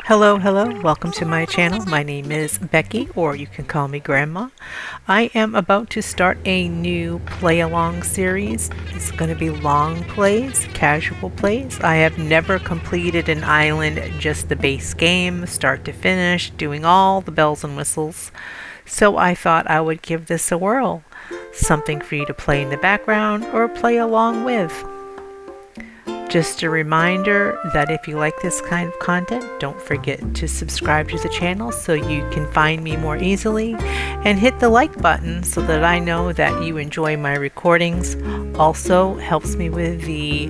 Hello, welcome to my channel. My name is Becky, or you can call me Grandma. I am about to start a new play along series. It's going to be long plays, casual plays. I have never completed an island, just the base game, start to finish, doing all the bells and whistles. So I thought I would give this a whirl. Something for you to play in the background or play along with. Just a reminder that if you like this kind of content, don't forget to subscribe to the channel so you can find me more easily, and hit the like button so that I know that you enjoy my recordings. Also helps me with the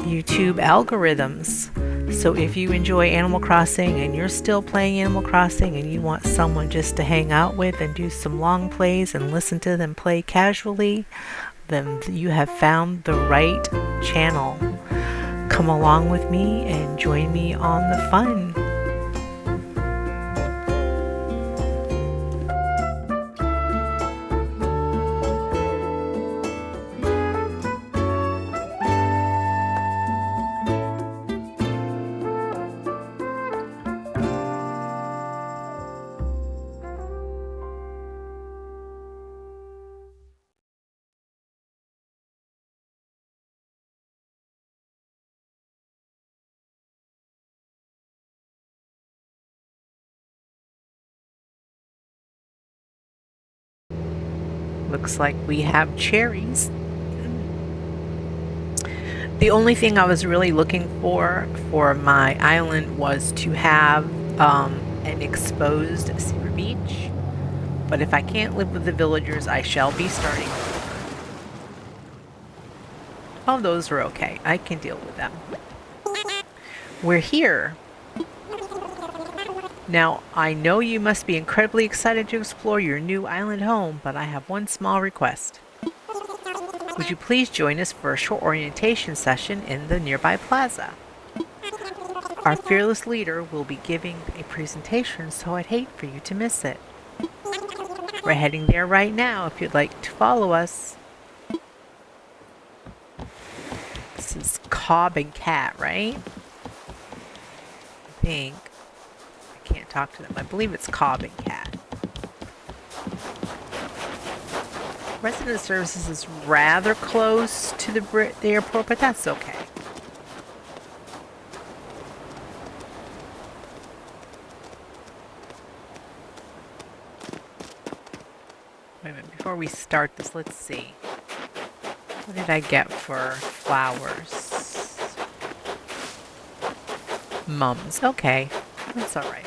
YouTube algorithms. So if you enjoy Animal Crossing and you're still playing Animal Crossing and you want someone just to hang out with and do some long plays and listen to them play casually, then you have found the right channel. Come along with me and join me on the fun. Looks like we have cherries. The only thing I was really looking for my island was to have an exposed cedar beach. But if I can't live with the villagers, I shall be starting. Oh, those are okay. I can deal with them. We're here. Now, I know you must be incredibly excited to explore your new island home, but I have one small request. Would you please join us for a short orientation session in the nearby plaza? Our fearless leader will be giving a presentation, so I'd hate for you to miss it. We're heading there right now if you'd like to follow us. This is Cobb and Cat, right? I think. Can't talk to them. I believe it's Cobb and Cat. Resident Services is rather close to the airport, but that's okay. Wait a minute, before we start this, let's see. What did I get for flowers? Mums. Okay, that's all right.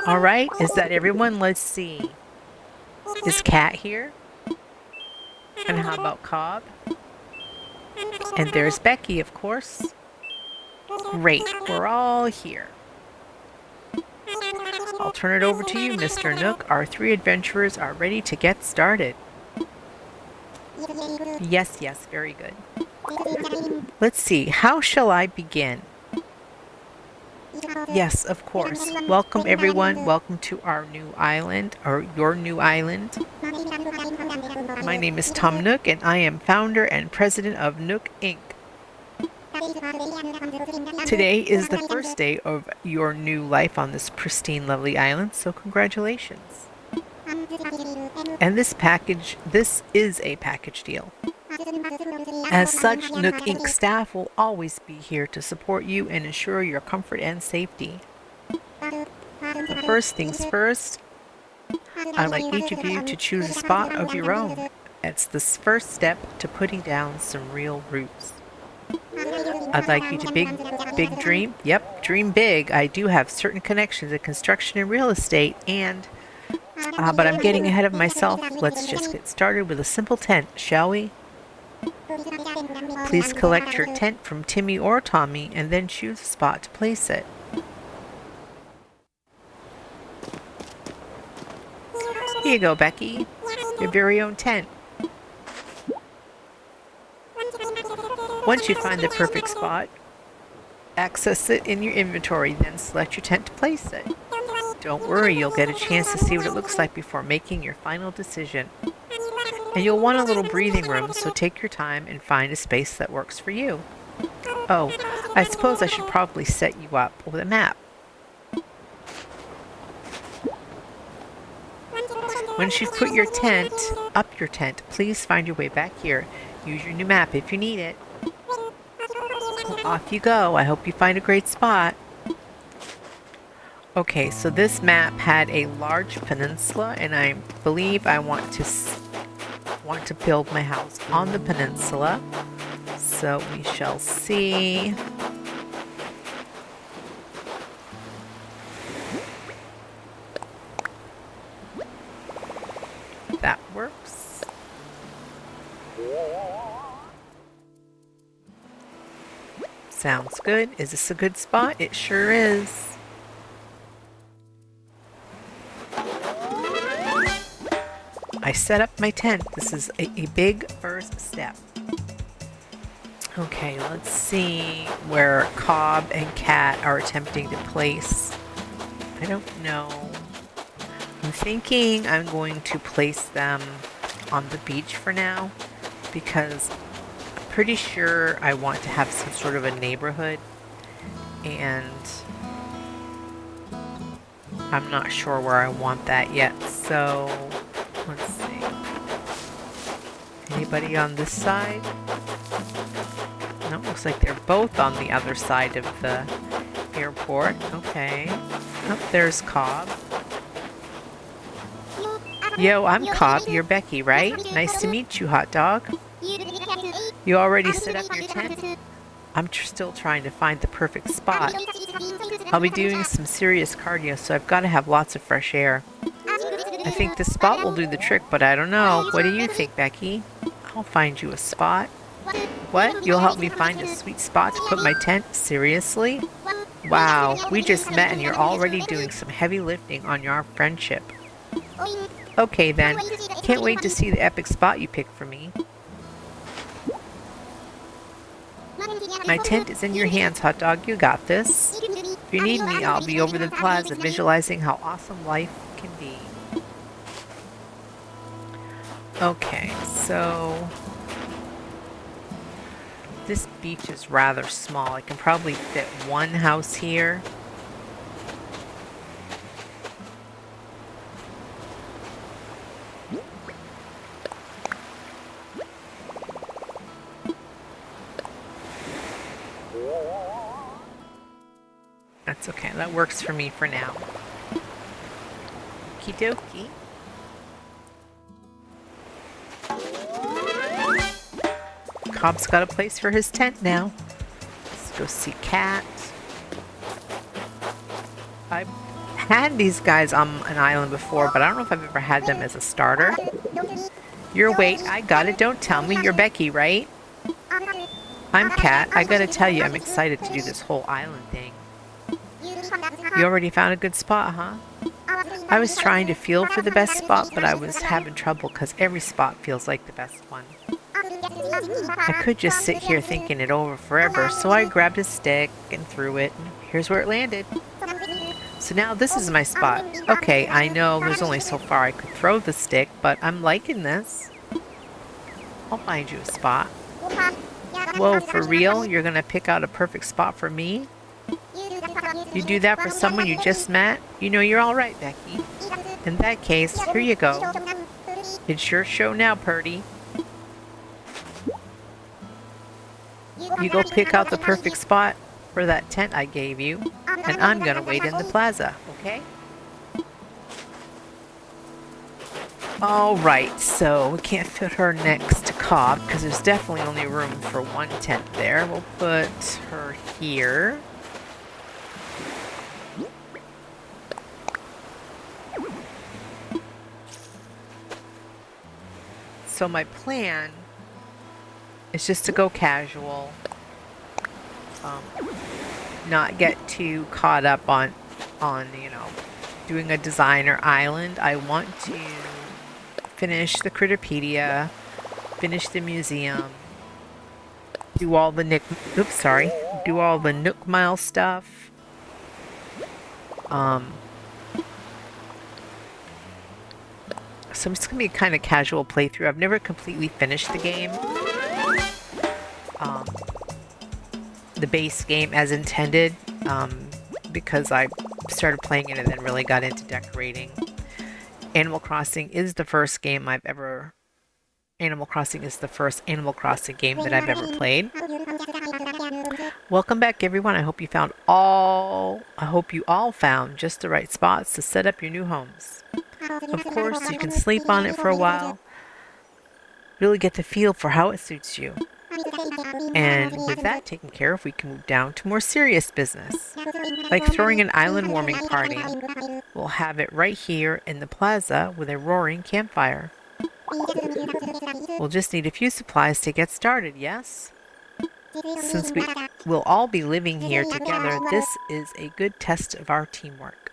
All right, is that everyone? Let's see. Is Cat here? And how about Cobb? And there's Becky, of course. Great, we're all here. I'll turn it over to you, Mr. Nook. Our three adventurers are ready to get started. Yes, very good. Let's see, how shall I begin? Yes, of course. Welcome everyone. Welcome to our new island, or your new island. My name is Tom Nook, and I am founder and president of Nook Inc. Today is the first day of your new life on this pristine, lovely island, so congratulations. And this is a package deal. As such, Nook Inc. staff will always be here to support you and ensure your comfort and safety. But first things first, I'd like each of you to choose a spot of your own. It's the first step to putting down some real roots. I'd like you to dream. Yep, dream big. I do have certain connections in construction and real estate, but I'm getting ahead of myself. Let's just get started with a simple tent, shall we? Please collect your tent from Timmy or Tommy and then choose a spot to place it. Here you go, Becky. Your very own tent. Once you find the perfect spot, access it in your inventory, then select your tent to place it. Don't worry, you'll get a chance to see what it looks like before making your final decision. And you'll want a little breathing room, so take your time and find a space that works for you. Oh, I suppose I should probably set you up with a map. Once you've put your tent, please find your way back here. Use your new map if you need it. Off you go. I hope you find a great spot. Okay, so this map had a large peninsula, and I believe I want to build my house on the peninsula. So we shall see. That works. Sounds good. Is this a good spot? It sure is. I set up my tent. This is a big first step. Okay, let's see where Cobb and Cat are attempting to place. I don't know. I'm thinking I'm going to place them on the beach for now because I'm pretty sure I want to have some sort of a neighborhood, and I'm not sure where I want that yet. So let's see. Anybody on this side? No, looks like they're both on the other side of the airport. Okay. Oh, there's Cobb. Yo, I'm Cobb. You're Becky, right? Nice to meet you, hot dog. You already set up your tent? I'm still trying to find the perfect spot. I'll be doing some serious cardio, so I've got to have lots of fresh air. I think this spot will do the trick, but I don't know. What do you think, Becky? I'll find you a spot. What? You'll help me find a sweet spot to put my tent? Seriously? Wow, we just met and you're already doing some heavy lifting on your friendship. Okay then, can't wait to see the epic spot you picked for me. My tent is in your hands, hot dog. You got this. If you need me, I'll be over the plaza visualizing how awesome life can be. Okay, so this beach is rather small. I can probably fit one house here. That's okay. That works for me for now. Okie dokie. Cobb's got a place for his tent now. Let's go see Cat. I've had these guys on an island before, but I don't know if I've ever had them as a starter. Your wait, I got it. Don't tell me. You're Becky, right? I'm Cat. I gotta tell you, I'm excited to do this whole island thing. You already found a good spot, huh? I was trying to feel for the best spot, but I was having trouble because every spot feels like the best one. I could just sit here thinking it over forever, so I grabbed a stick and threw it, and here's where it landed. So now this is my spot. Okay, I know there's only so far I could throw the stick, but I'm liking this. I'll find you a spot. Whoa, for real? You're gonna pick out a perfect spot for me? You do that for someone you just met? You know you're all right, Becky. In that case, here you go. It's your show now, Purdy. You go pick out the perfect spot for that tent I gave you, and I'm gonna wait in the plaza, okay? Alright, so we can't fit her next to Cobb because there's definitely only room for one tent there. We'll put her here. So my plan is just to go casual, not get too caught up on you know, doing a designer island. I want to finish the Critterpedia, finish the museum, do all the do all the Nook Mile stuff, So I'm just going to be a kind of casual playthrough. I've never completely finished the game. Um, the base game as intended, because I started playing it and then really got into decorating. Animal Crossing is the first game I've ever... Animal Crossing is the first Animal Crossing game that I've ever played. Welcome back, everyone. I hope you all found just the right spots to set up your new homes. Of course, you can sleep on it for a while, really get the feel for how it suits you. And with that taken care of, we can move down to more serious business, like throwing an island warming party. We'll have it right here in the plaza with a roaring campfire. We'll just need a few supplies to get started, yes? Since we'll all be living here together, this is a good test of our teamwork.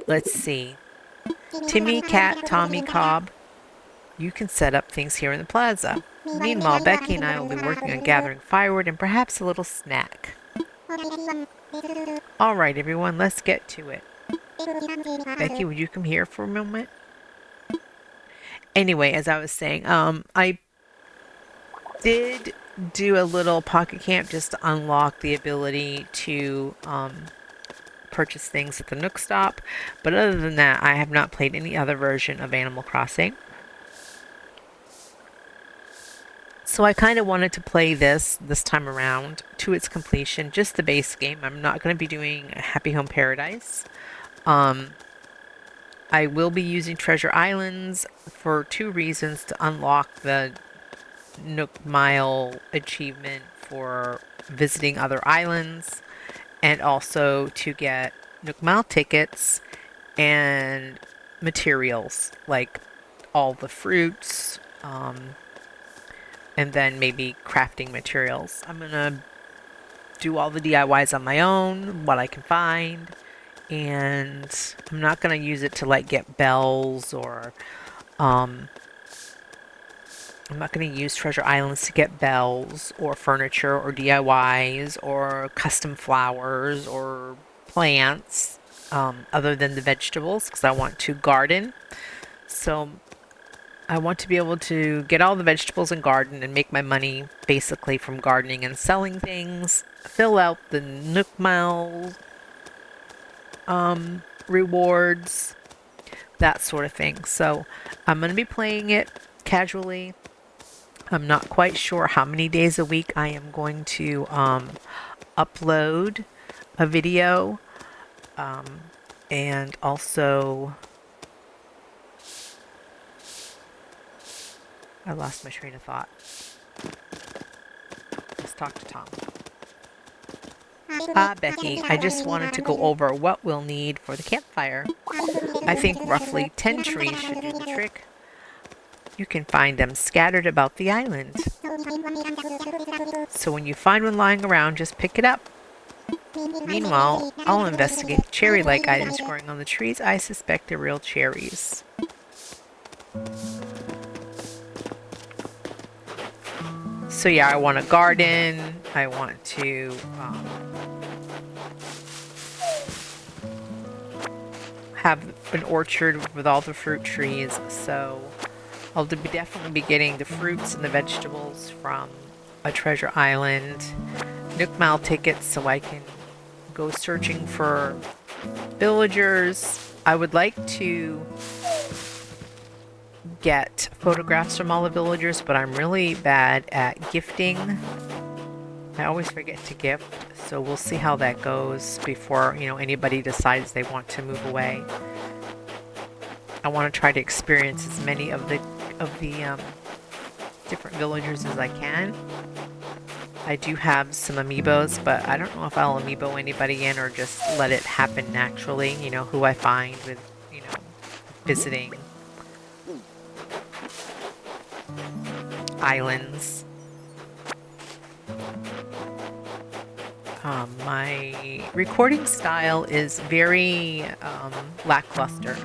Let's see. Timmy, Cat, Tommy, Cobb, you can set up things here in the plaza. Meanwhile, Becky and I will be working on gathering firewood and perhaps a little snack. Alright, everyone, let's get to it. Becky, would you come here for a moment? Anyway, as I was saying, I did do a little pocket camp just to unlock the ability to purchase things at the Nook Stop. But other than that, I have not played any other version of Animal Crossing. So I kind of wanted to play this time around to its completion, just the base game. I'm not going to be doing Happy Home Paradise. I will be using Treasure Islands for 2 reasons: to unlock the Nook Mile achievement for visiting other islands, and also to get Nook Mile tickets and materials like all the fruits, and then maybe crafting materials. I'm gonna do all the DIYs on my own, what I can find, and I'm not gonna use it to like get bells, or I'm not gonna use Treasure Islands to get bells or furniture or DIYs or custom flowers or plants, other than the vegetables, because I want to garden. So I want to be able to get all the vegetables and garden and make my money basically from gardening and selling things, fill out the Nook Mile rewards, that sort of thing. So I'm going to be playing it casually. I'm not quite sure how many days a week I am going to upload a video, and also I lost my train of thought. Let's talk to Tom. Becky, I just wanted to go over what we'll need for the campfire. I think roughly 10 trees should do the trick. You can find them scattered about the island. So when you find one lying around, just pick it up. Meanwhile, I'll investigate cherry-like items growing on the trees. I suspect they're real cherries. So yeah, I want a garden. I want to have an orchard with all the fruit trees. So I'll definitely be getting the fruits and the vegetables from a Treasure Island. Nook Mile tickets so I can go searching for villagers. I would like to get photographs from all the villagers, but I'm really bad at gifting. I always forget to gift, so we'll see how that goes before, anybody decides they want to move away. I want to try to experience as many of the different villagers as I can. I do have some amiibos, but I don't know if I'll amiibo anybody in or just let it happen naturally, who I find with, visiting islands. My recording style is very lackluster.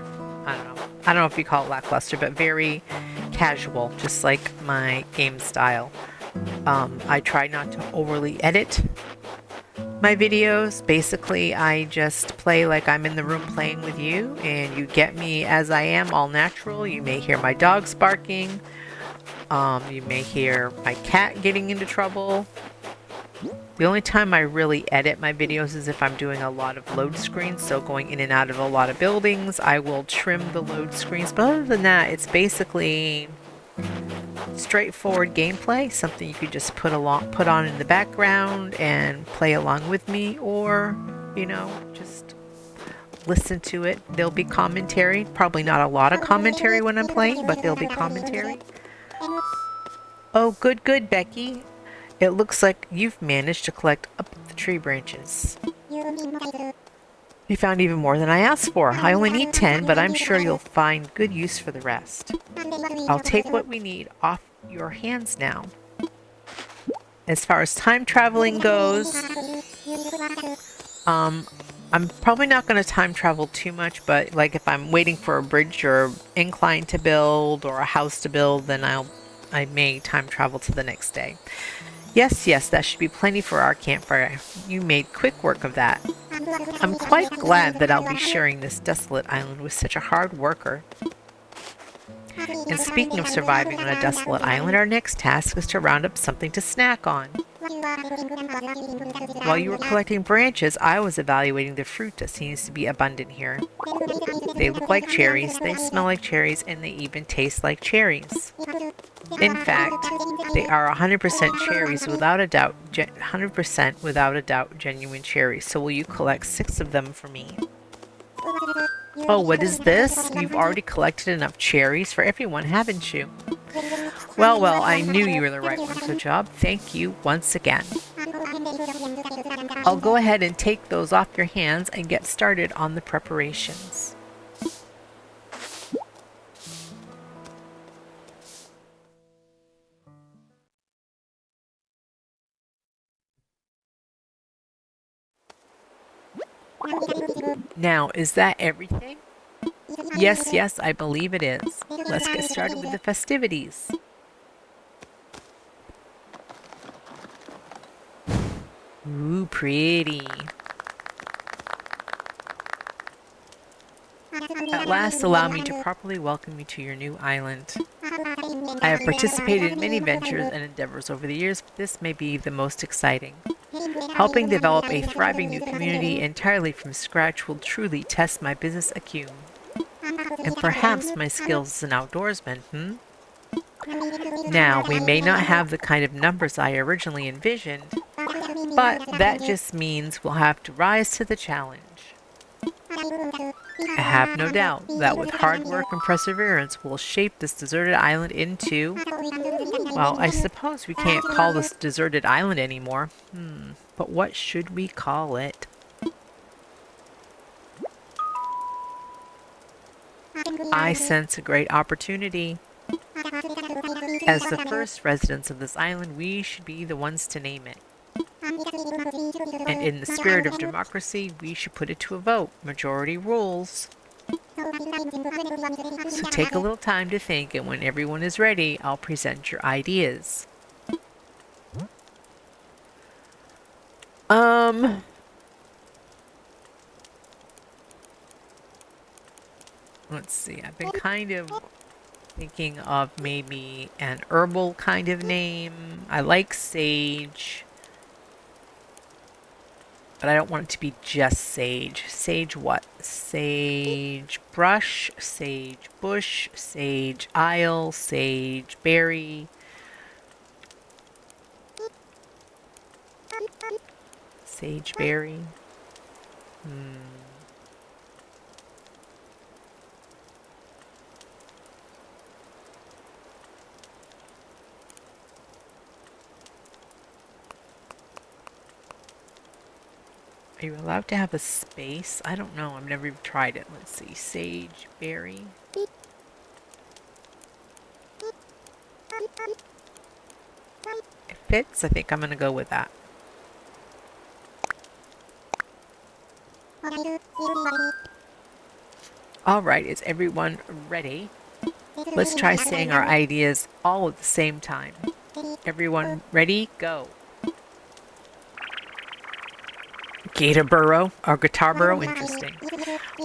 I don't know if you call it lackluster, but very casual, just like my game style. I try not to overly edit My videos, basically, I just play like I'm in the room playing with you, and you get me as I am, all natural. You may hear my dogs barking. You may hear my cat getting into trouble. The only time I really edit my videos is if I'm doing a lot of load screens, so going in and out of a lot of buildings. I will trim the load screens, but other than that, it's basically straightforward gameplay, something you could just put on in the background and play along with me, or just listen to it. There'll be commentary, probably not a lot of commentary when I'm playing, but there'll be commentary. Oh, good, Becky. It looks like you've managed to collect up the tree branches. You found even more than I asked for. I only need 10, but I'm sure you'll find good use for the rest. I'll take what we need off your hands now. As far as time traveling goes, I'm probably not going to time travel too much, but like if I'm waiting for a bridge or incline to build or a house to build, then I may time travel to the next day. Yes, that should be plenty for our campfire. You made quick work of that. I'm quite glad that I'll be sharing this desolate island with such a hard worker. And speaking of surviving on a desolate island, our next task is to round up something to snack on. While you were collecting branches, I was evaluating the fruit that seems to be abundant here. They look like cherries, they smell like cherries, and they even taste like cherries. In fact, they are 100% cherries, without a doubt, 100% without a doubt genuine cherries. So will you collect 6 of them for me? Oh, what is this? You've already collected enough cherries for everyone, haven't you? Well, I knew you were the right one for the job. Thank you once again. I'll go ahead and take those off your hands and get started on the preparations. Now, is that everything? Yes, I believe it is. Let's get started with the festivities. Ooh, pretty. At last, allow me to properly welcome you to your new island. I have participated in many ventures and endeavors over the years, but this may be the most exciting. Helping develop a thriving new community entirely from scratch will truly test my business acumen. And perhaps my skills as an outdoorsman, Now, we may not have the kind of numbers I originally envisioned, but that just means we'll have to rise to the challenge. I have no doubt that with hard work and perseverance, we'll shape this deserted island into... Well, I suppose we can't call this deserted island anymore. But what should we call it? I sense a great opportunity. As the first residents of this island, we should be the ones to name it. And in the spirit of democracy, we should put it to a vote. Majority rules. So take a little time to think, and when everyone is ready, I'll present your ideas. Let's see, I've been kind of thinking of maybe an herbal kind of name. I like sage, but I don't want it to be just sage. Sage what? Sage brush, sage bush, sage isle, sage berry. Sage berry. Are you allowed to have a space? I don't know. I've never even tried it. Let's see. Sage berry. It fits. I think I'm going to go with that. All right. Is everyone ready? Let's try saying our ideas all at the same time. Everyone ready? Go. Gator burrow or guitar burrow, interesting.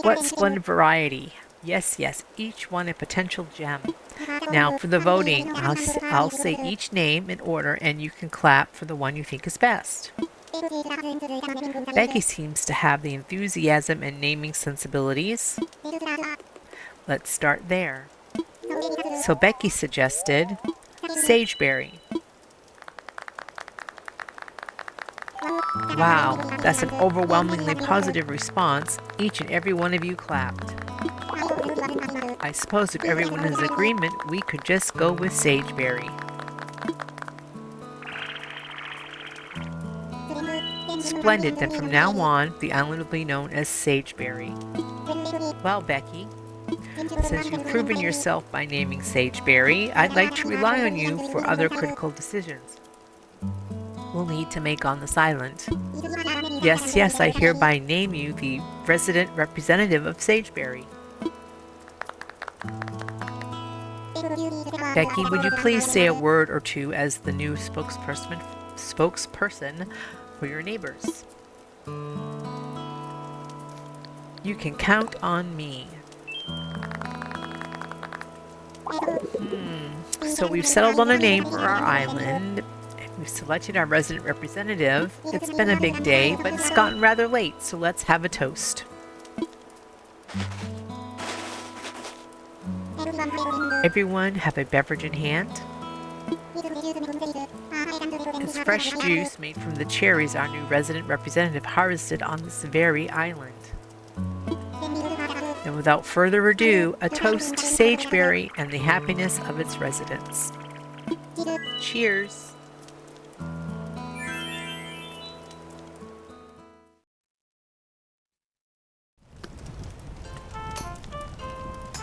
What splendid variety. Yes, yes, each one a potential gem. Now for the voting, I'll say each name in order and you can clap for the one you think is best. Becky seems to have the enthusiasm and naming sensibilities. Let's start there. So Becky suggested sageberry. Wow, that's an overwhelmingly positive response. Each and every one of you clapped. I suppose if everyone is in agreement, we could just go with sageberry. Splendid, then from now on, the island will be known as Sageberry. Well, Becky, since you've proven yourself by naming Sageberry, I'd like to rely on you for other critical decisions we'll need to make on this island. Yes, yes, I hereby name you the resident representative of Sageberry. Becky, would you please say a word or two as the new spokesperson for your neighbors? You can count on me. So we've settled on a name for our island. We've selected our resident representative. It's been a big day, but it's gotten rather late, so let's have a toast. Everyone have a beverage in hand. It's fresh juice made from the cherries our new resident representative harvested on this very island. And without further ado, a toast to Sageberry and the happiness of its residents. Cheers!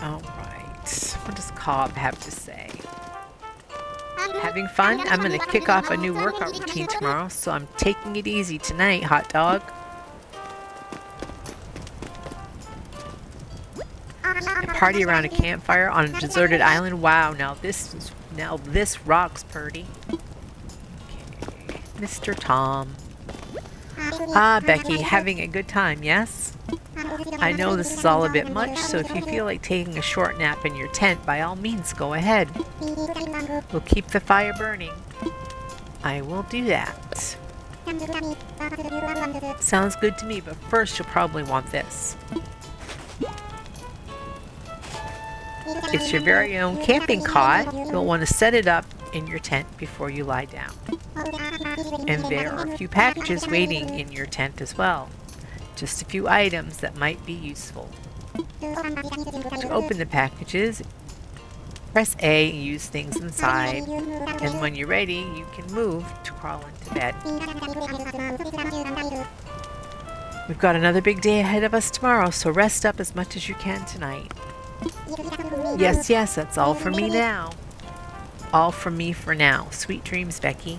Alright, what does Cobb have to say? Having fun? I'm going to kick off a new workout routine tomorrow, so I'm taking it easy tonight, hot dog. A party around a campfire on a deserted island. Wow, now this rocks, Purdy. Okay, Mr. Tom. Ah, Becky, having a good time, yes? I know this is all a bit much, so if you feel like taking a short nap in your tent, by all means, go ahead. We'll keep the fire burning. I will do that. Sounds good to me, but first you'll probably want this. It's your very own camping cot. You'll want to set it up in your tent before you lie down. And there are a few packages waiting in your tent as well. Just a few items that might be useful. To open the packages, press A and use things inside. And when you're ready, you can move to crawl into bed. We've got another big day ahead of us tomorrow, so rest up as much as you can tonight. Yes, yes, that's all for me now. All from me for now. Sweet dreams, Becky.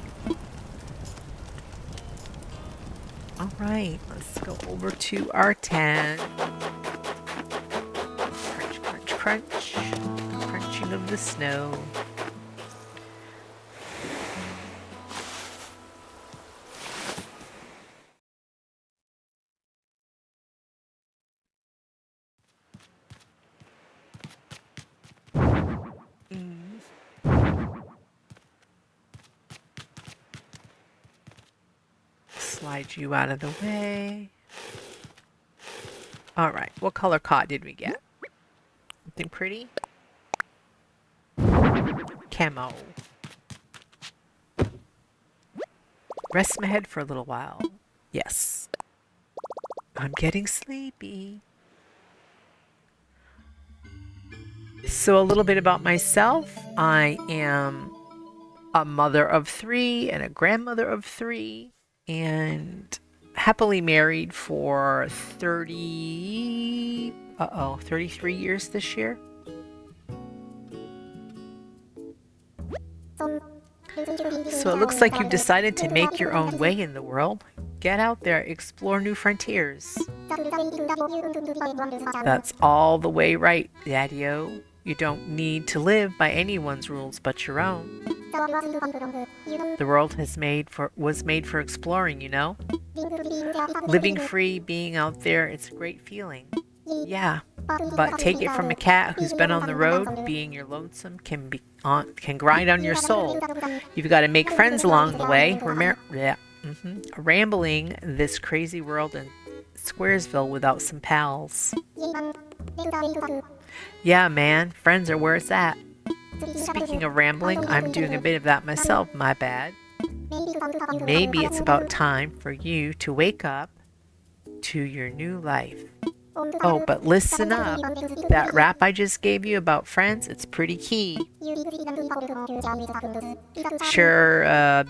Alright, let's go over to our tent. Crunch, crunch, crunch. Crunching of the snow. Slide you out of the way. Alright, what color cot did we get? Something pretty? Camo. Rest my head for a little while. Yes. I'm getting sleepy. So a little bit about myself. I am a mother of 3 and a grandmother of 3. And happily married for 33 years this year. So it looks like you've decided to make your own way in the world. Get out there, explore new frontiers. That's all the way right, Daddy-o. You don't need to live by anyone's rules but your own. The world was made for exploring, you know? Living free, being out there, it's a great feeling. Yeah, but take it from a cat who's been on the road, being your lonesome can grind on your soul. You've got to make friends along the way. Rambling this crazy world in Squaresville without some pals. Yeah, man, friends are where it's at. Speaking of rambling, I'm doing a bit of that myself, my bad. Maybe it's about time for you to wake up to your new life. Oh, but listen up. That rap I just gave you about friends, it's pretty key. Sure,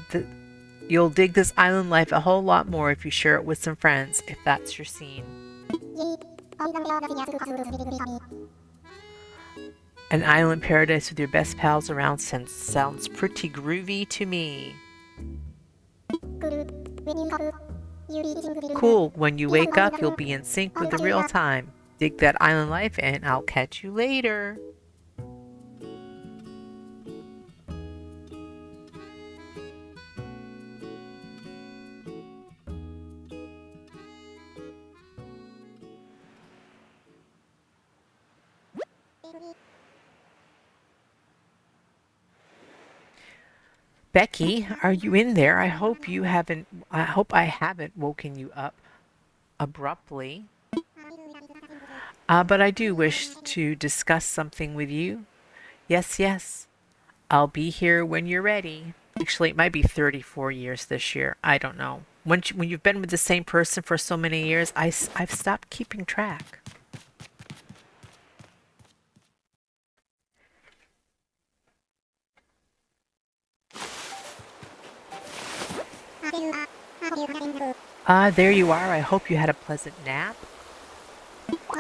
you'll dig this island life a whole lot more if you share it with some friends, if that's your scene. An island paradise with your best pals around sounds pretty groovy to me. Cool, when you wake up, you'll be in sync with the real time. Dig that island life, and I'll catch you later. Becky, are you in there? I hope I haven't woken you up abruptly. But I do wish to discuss something with you. Yes, yes. I'll be here when you're ready. Actually, it might be 34 years this year. I don't know. When you've been with the same person for so many years, I've stopped keeping track. There you are. I hope you had a pleasant nap.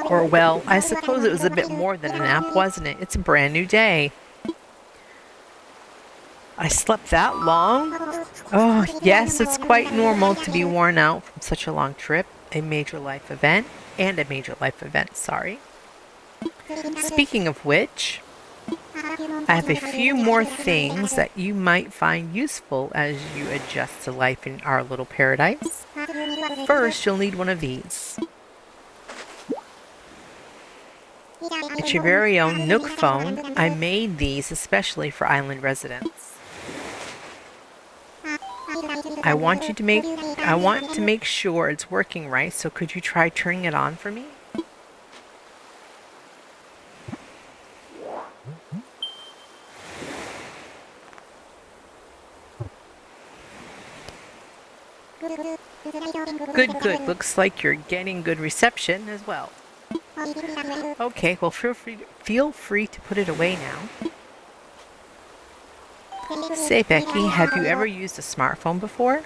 Or, well, I suppose it was a bit more than a nap, wasn't it? It's a brand new day. I slept that long? Oh, yes, it's quite normal to be worn out from such a long trip. A major life event. Sorry. Speaking of which, I have a few more things that you might find useful as you adjust to life in our little paradise. First, you'll need one of these. It's your very own Nook phone. I made these especially for island residents. I want to make sure it's working right, so could you try turning it on for me? Good. Looks like you're getting good reception as well. Okay, well, feel free to put it away now. Say, Becky, have you ever used a smartphone before?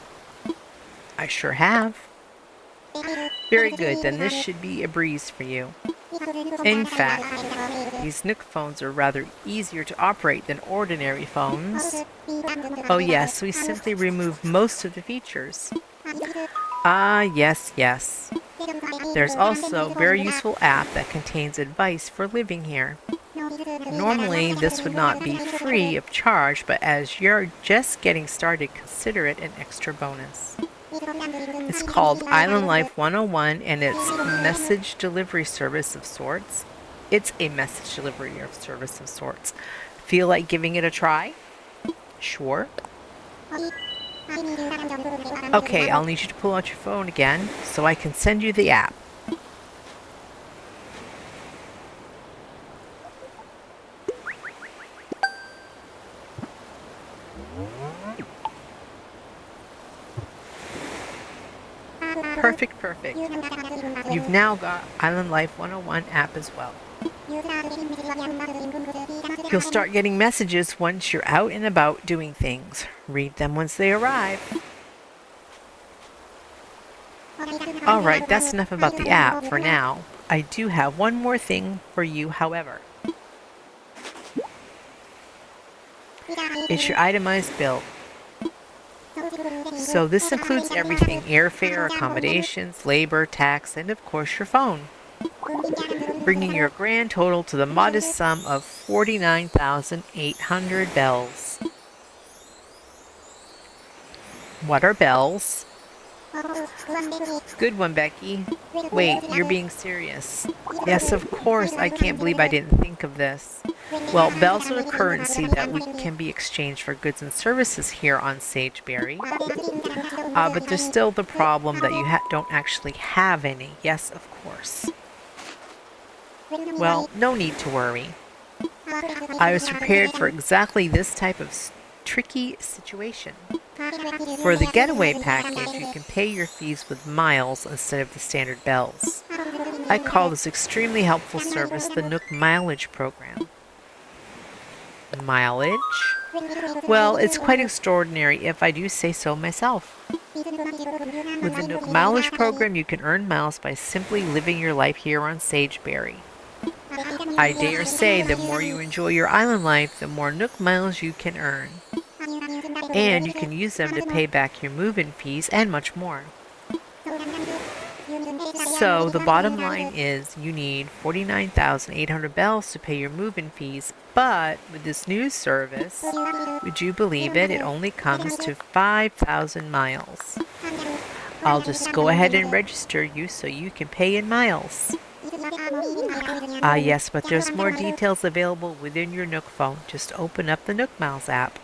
I sure have. Very good, then this should be a breeze for you. In fact, these Nook phones are rather easier to operate than ordinary phones. Oh yes, we simply remove most of the features. Ah, yes. There's also a very useful app that contains advice for living here. Normally, this would not be free of charge, but as you're just getting started, consider it an extra bonus. It's called Island Life 101, and it's a message delivery service of sorts. Feel like giving it a try? Sure. Okay, I'll need you to pull out your phone again so I can send you the app. Perfect. You've now got Island Life 101 app as well. You'll start getting messages once you're out and about doing things. Read them once they arrive. Alright, that's enough about the app for now. I do have one more thing for you, however. It's your itemized bill. So this includes everything: airfare, accommodations, labor, tax, and of course your phone. Bringing your grand total to the modest sum of 49,800 bells. What are bells? Good one, Becky. Wait, you're being serious. Yes, of course. I can't believe I didn't think of this. Well, bells are a currency that can be exchanged for goods and services here on Sageberry. But there's still the problem that you don't actually have any. Yes, of course. Well, no need to worry. I was prepared for exactly this type of tricky situation. For the getaway package, you can pay your fees with miles instead of the standard bells. I call this extremely helpful service the Nook Mileage Program. Mileage? Well, it's quite extraordinary if I do say so myself. With the Nook Mileage Program, you can earn miles by simply living your life here on Sageberry. I dare say the more you enjoy your island life, the more Nook miles you can earn. And you can use them to pay back your move-in fees and much more. So the bottom line is you need 49,800 bells to pay your move-in fees, but with this new service, would you believe it, it only comes to 5,000 miles. I'll just go ahead and register you so you can pay in miles. Yes, but there's more details available within your Nook phone. Just open up the Nook Miles app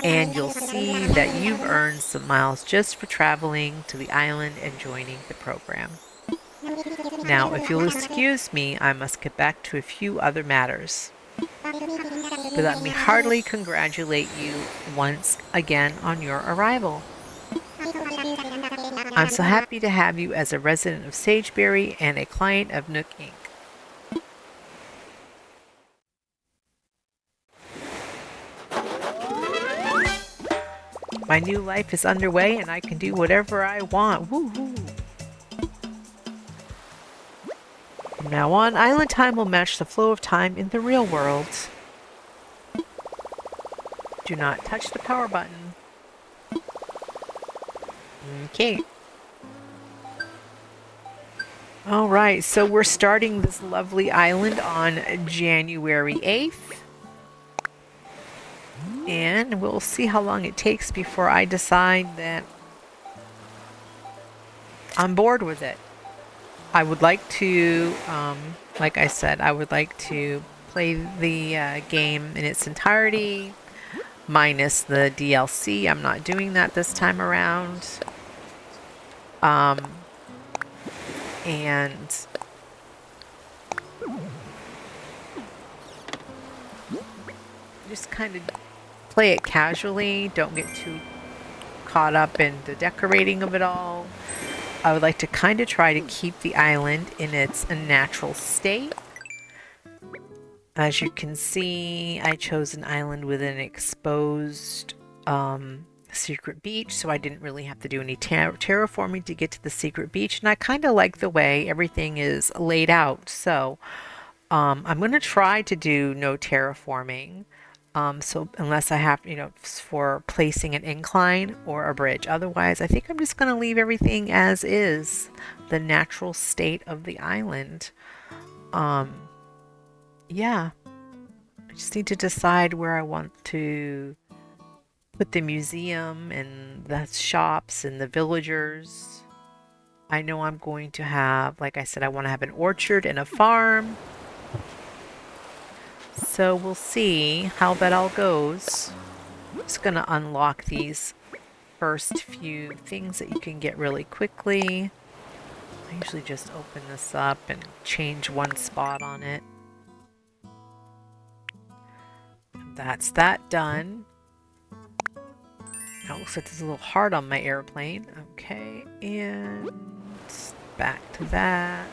and you'll see that you've earned some miles just for traveling to the island and joining the program. Now, if you'll excuse me, I must get back to a few other matters. But let me heartily congratulate you once again on your arrival. I'm so happy to have you as a resident of Sageberry and a client of Nook Inc. My new life is underway and I can do whatever I want. Woohoo! From now on, island time will match the flow of time in the real world. Do not touch the power button. Okay. Alright, so we're starting this lovely island on January 8th. And we'll see how long it takes before I decide that I'm bored with it. I would like to, like I said, I would like to play the game in its entirety, minus the DLC. I'm not doing that this time around. And just kind of play it casually. Don't get too caught up in the decorating of it all. I would like to kind of try to keep the island in its natural state. As you can see, I chose an island with an exposed secret beach, so I didn't really have to do any terraforming to get to the secret beach, and I kind of like the way everything is laid out. So I'm going to try to do no terraforming. So unless I have, for placing an incline or a bridge. Otherwise, I think I'm just going to leave everything as is, the natural state of the island. Yeah. I just need to decide where I want to put the museum and the shops and the villagers. I know I'm going to have, like I said, I want to have an orchard and a farm. So we'll see how that all goes. I'm just going to unlock these first few things that you can get really quickly. I usually just open this up and change one spot on it. That's that done. Now it looks like there's a little heart on my airplane. Okay, and back to that.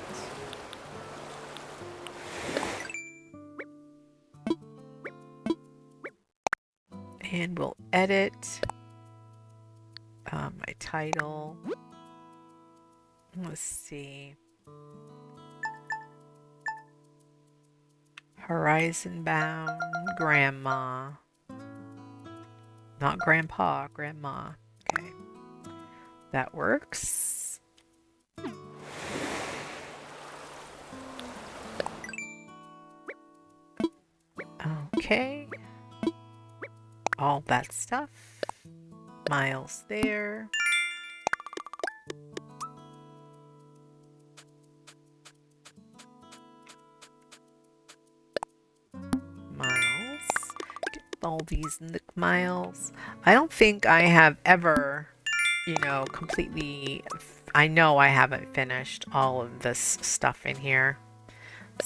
And we'll edit my title. Let's see. Horizon Bound Grandma. Not Grandpa, Grandma. Okay. That works. Okay. All that stuff. Miles there. Miles. Get all these Nook miles. I don't think I have ever, completely. I know I haven't finished all of this stuff in here.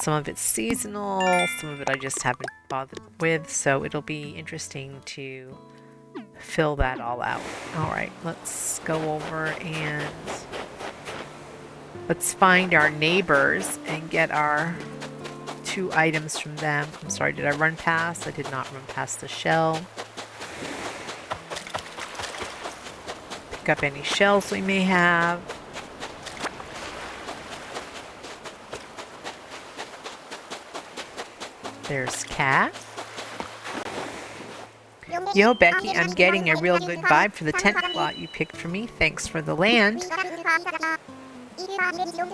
Some of it's seasonal, some of it I just haven't bothered with, so it'll be interesting to fill that all out. Alright, let's go over and let's find our neighbors and get our 2 items from them. I'm sorry, did I run past? I did not run past the shell. Pick up any shells we may have. There's Cat. Yo, Becky, I'm getting a real good vibe for the tent plot you picked for me. Thanks for the land.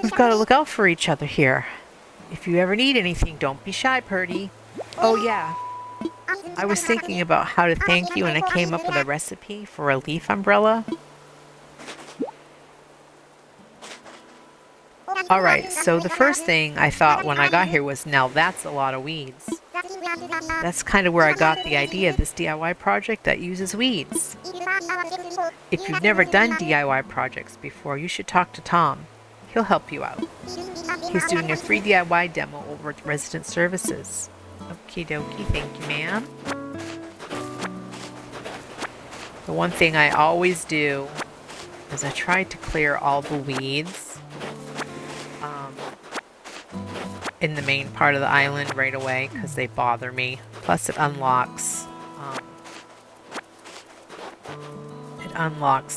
We've got to look out for each other here. If you ever need anything, don't be shy, Purdy. Oh, yeah. I was thinking about how to thank you and I came up with a recipe for a leaf umbrella. Alright, so the first thing I thought when I got here was, now that's a lot of weeds. That's kind of where I got the idea of this DIY project that uses weeds. If you've never done DIY projects before, you should talk to Tom. He'll help you out. He's doing a free DIY demo over at Resident Services. Okie dokie, thank you, ma'am. The one thing I always do is I try to clear all the weeds in the main part of the island right away because they bother me. Plus it unlocks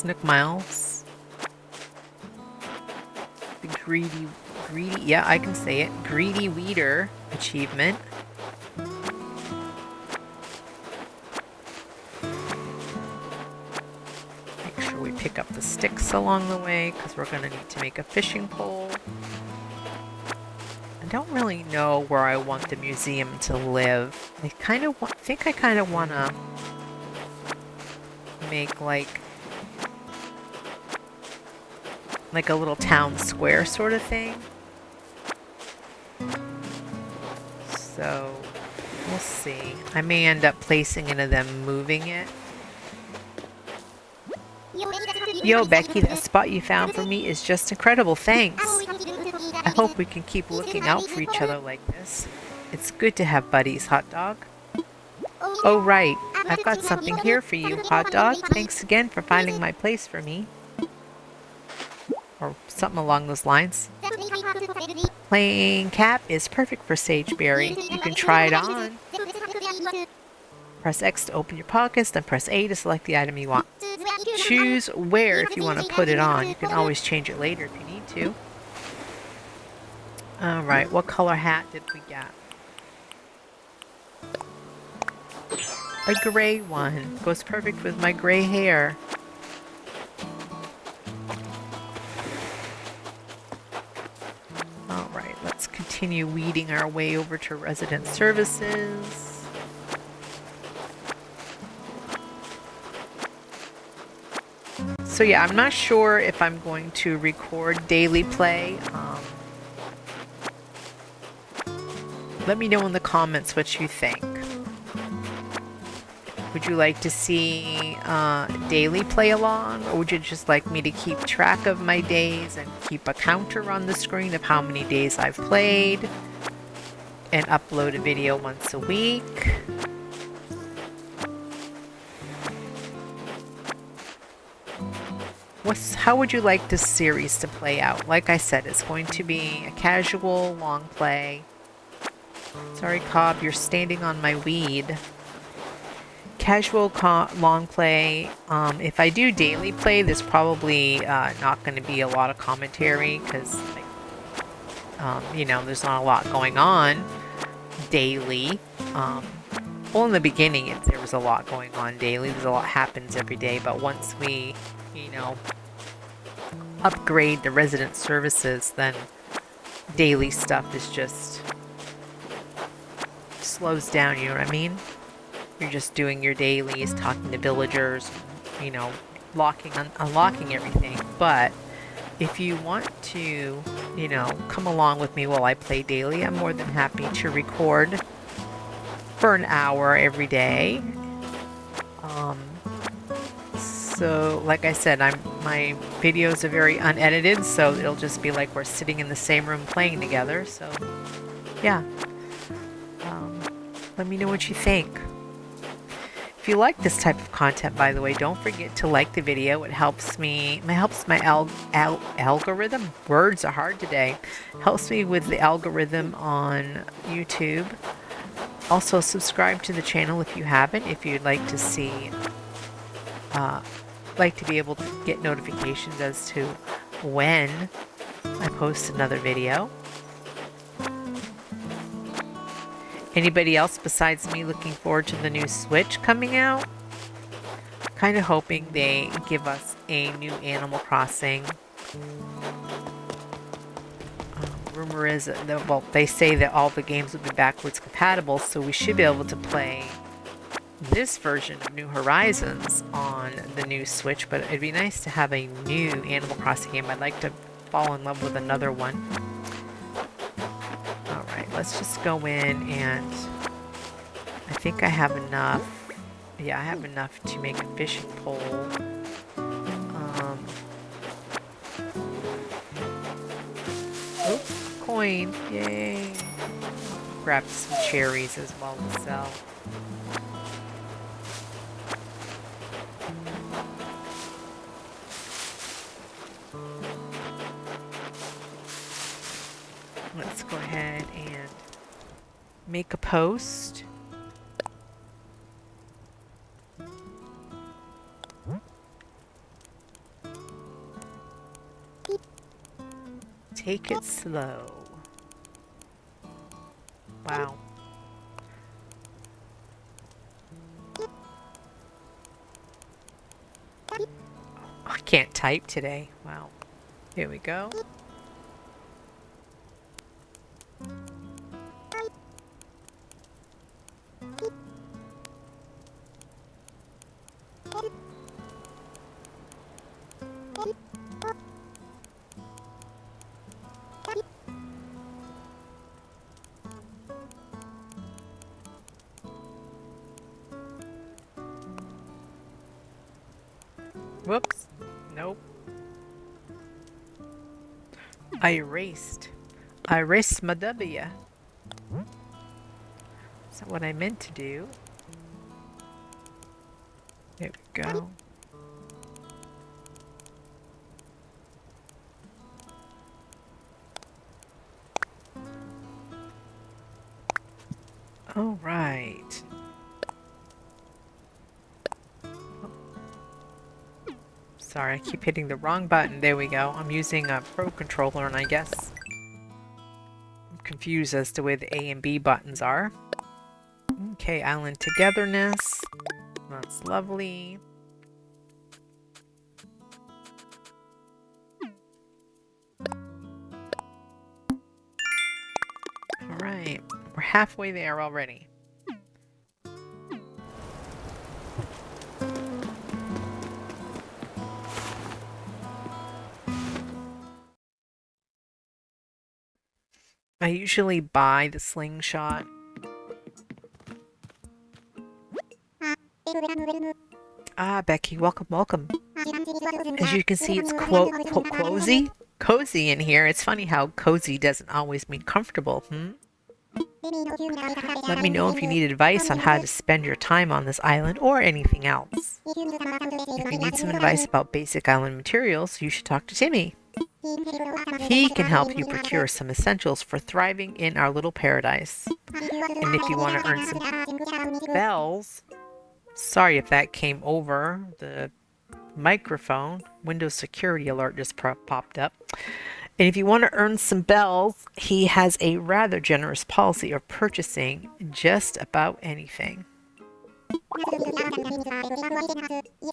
Nook Miles. The greedy, yeah, I can say it. Greedy Weeder achievement. Make sure we pick up the sticks along the way because we're going to need to make a fishing pole. I don't really know where I want the museum to live. I think I kind of want to make like a little town square sort of thing. So we'll see. I may end up placing it and then moving it. Yo, Becky, that spot you found for me is just incredible. Thanks. I hope we can keep looking out for each other like this. It's good to have buddies, Hot Dog. Oh, right. I've got something here for you, Hot Dog. Thanks again for finding my place for me. Or something along those lines. Plain cap is perfect for Sageberry. You can try it on. Press X to open your pockets, then press A to select the item you want. Choose where if you want to put it on. You can always change it later if you need to. Alright, what color hat did we get? A gray one. Goes perfect with my gray hair. Alright, let's continue weeding our way over to Resident Services. So yeah, I'm not sure if I'm going to record daily play. Let me know in the comments what you think. Would you like to see daily play along, or would you just like me to keep track of my days and keep a counter on the screen of how many days I've played and upload a video once a week? How would you like this series to play out? Like I said, it's going to be a casual long play. Sorry, Cobb, you're standing on my weed. Casual long play. If I do daily play, there's probably not going to be a lot of commentary because, there's not a lot going on daily. Well, in the beginning, there was a lot going on daily. There's a lot happens every day, but once we, upgrade the resident services, then daily stuff is just slows down, you know what I mean? You're just doing your dailies, talking to villagers, you know, unlocking everything. But if you want to, you know, come along with me while I play daily, I'm more than happy to record for an hour every day. Um, so, like I said, my videos are very unedited, so it'll just be like we're sitting in the same room playing together. So, yeah. Um, Let me know what you think. If you like this type of content, by the way, don't forget to like the video. It helps me. It helps my algorithm. Words are hard today. Helps me with the algorithm on YouTube. Also, subscribe to the channel if you haven't. If you'd like to see, like to be able to get notifications as to when I post another video. Anybody else besides me looking forward to the new Switch coming out? Kind of hoping they give us a new Animal Crossing. Rumor is that, well, they say that all the games will be backwards compatible, so we should be able to play this version of New Horizons on the new Switch, but it'd be nice to have a new Animal Crossing game. I'd like to fall in love with another one. Alright, let's just go in, and I think I have enough. Yeah, I have enough to make a fishing pole. Oops, coin. Yay. Grab some cherries as well to sell. Let's go ahead and make a post. Take it slow. Wow. I can't type today. Wow. Here we go. Whoops. Nope. I erased my W. Is that what I meant to do? There we go. All right. Sorry, I keep hitting the wrong button. There we go. I'm using a Pro controller, and I guess I'm confused as to where the A and B buttons are. Okay, island togetherness. That's lovely. All right, we're halfway there already. I usually buy the slingshot. Ah, Becky, welcome, welcome. As you can see, it's cozy in here. It's funny how cozy doesn't always mean comfortable, Let me know if you need advice on how to spend your time on this island or anything else. If you need some advice about basic island materials, you should talk to Timmy. He can help you procure some essentials for thriving in our little paradise. And if you want to earn some bells, sorry if that came over the microphone, Windows security alert just popped up. And if you want to earn some bells, he has a rather generous policy of purchasing just about anything.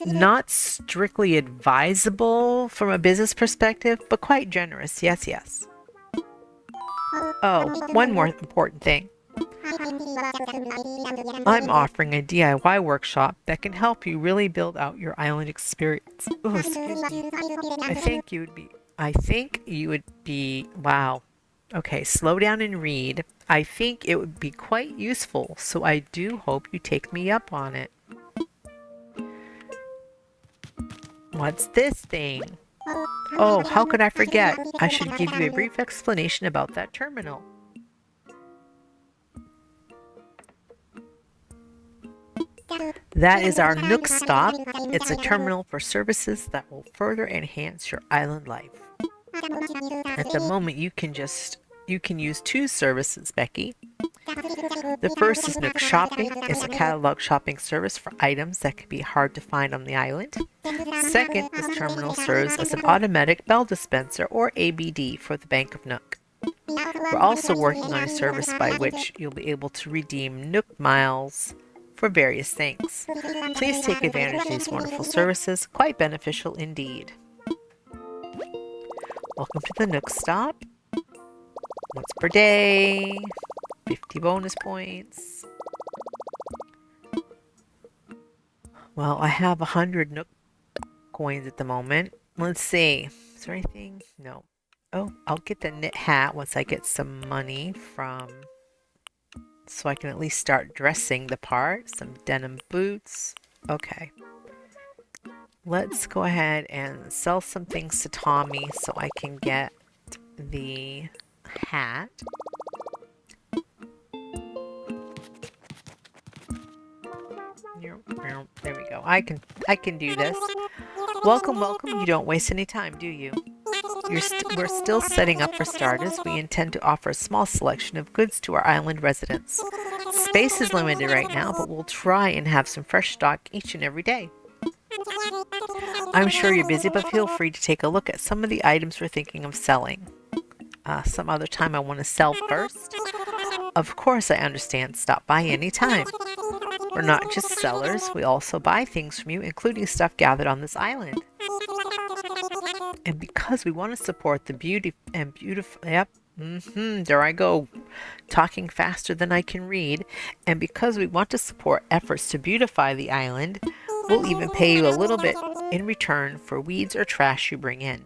Not strictly advisable from a business perspective, but quite generous. Yes, yes. Oh, one more important thing. I'm offering a DIY workshop that can help you really build out your island experience. Oh, excuse me. I think you would be, wow. Okay, slow down and read. I think it would be quite useful, so I do hope you take me up on it. What's this thing? Oh, how could I forget? I should give you a brief explanation about that terminal. That is our Nook stop. It's a terminal for services that will further enhance your island life. At the moment, you can use two services, Becky. The first is Nook Shopping. It's a catalog shopping service for items that can be hard to find on the island. Second, this terminal serves as an automatic bell dispenser or ABD for the Bank of Nook. We're also working on a service by which you'll be able to redeem Nook miles for various things. Please take advantage of these wonderful services, quite beneficial indeed. Welcome to the Nook stop. Once per day, 50 bonus points. Well, I have 100 Nook coins at the moment. Let's see. Is there anything? No. Oh, I'll get the knit hat once I get some money from... so I can at least start dressing the part. Some denim boots. Okay. Let's go ahead and sell some things to Tommy so I can get the hat. There we go. I can do this. Welcome, welcome. You don't waste any time, do you? We're still setting up for starters. We intend to offer a small selection of goods to our island residents. Space is limited right now, but we'll try and have some fresh stock each and every day. I'm sure you're busy, but feel free to take a look at some of the items we're thinking of selling. Some other time I want to sell first. Of course, I understand. Stop by any time. We're not just sellers. We also buy things from you, including stuff gathered on this island. And because we want to support the beauty and beautiful... Yep. There I go. Talking faster than I can read. And because we want to support efforts to beautify the island, we'll even pay you a little bit in return for weeds or trash you bring in.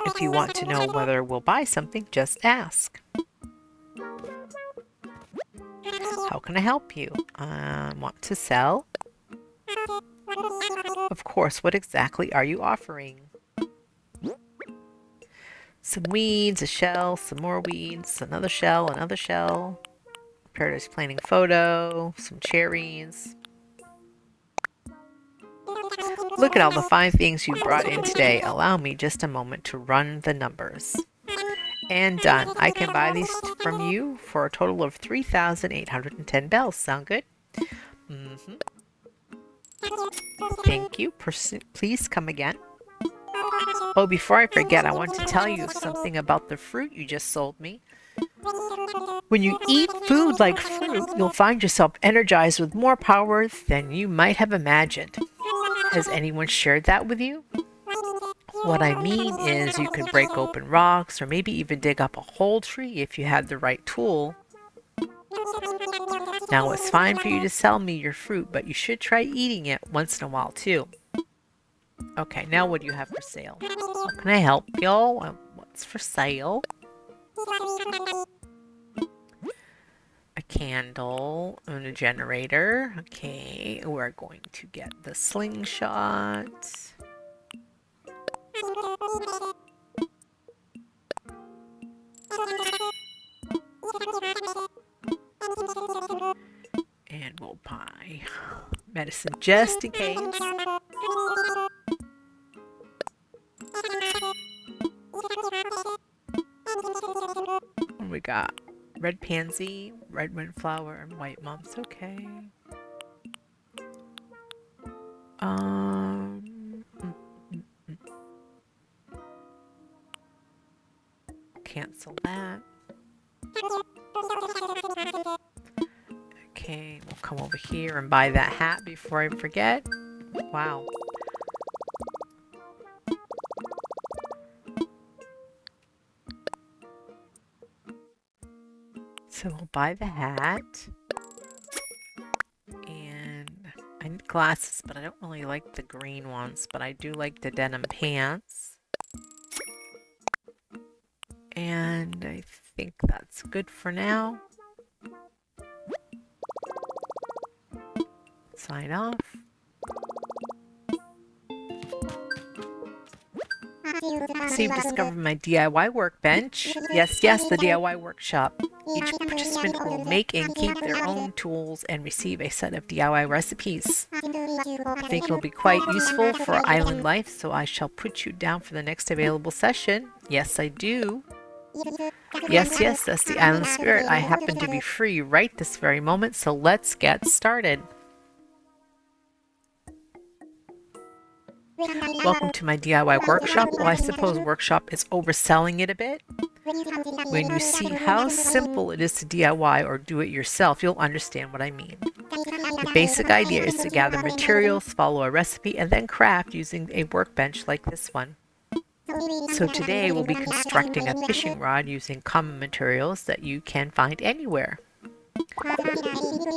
If you want to know whether we'll buy something, just ask. How can I help you? Want to sell? Of course, what exactly are you offering? Some weeds, a shell, some more weeds, another shell, paradise planning photo, some cherries. Look at all the fine things you brought in today. Allow me just a moment to run the numbers. And done. I can buy these from you for a total of 3,810 bells. Sound good? Thank you. Please come again. Oh, before I forget, I want to tell you something about the fruit you just sold me. When you eat food like fruit, you'll find yourself energized with more power than you might have imagined. Has anyone shared that with you? What I mean is you could break open rocks or maybe even dig up a whole tree if you had the right tool. Now it's fine for you to sell me your fruit, but you should try eating it once in a while too. Okay, now what do you have for sale? How can I help y'all? What's for sale? A candle and a generator. Okay, we're going to get the slingshot. And we'll buy medicine just in case. What we got? Red pansy, red windflower, and white mumps. Okay. Cancel that. Okay, we'll come over here and buy that hat before I forget. Wow. So we'll buy the hat. And I need glasses, but I don't really like the green ones, but I do like the denim pants. And I think that's good for now. Sign off. So you've discovered my DIY workbench. Yes, the DIY workshop. Each participant will make and keep their own tools and receive a set of DIY recipes. I think it will be quite useful for island life, so I shall put you down for the next available session. Yes, I do. Yes, that's the island spirit. I happen to be free right this very moment, so let's get started. Welcome to my DIY workshop. Well, I suppose workshop is overselling it a bit. When you see how simple it is to DIY or do it yourself, you'll understand what I mean. The basic idea is to gather materials, follow a recipe, and then craft using a workbench like this one. So today we'll be constructing a fishing rod using common materials that you can find anywhere.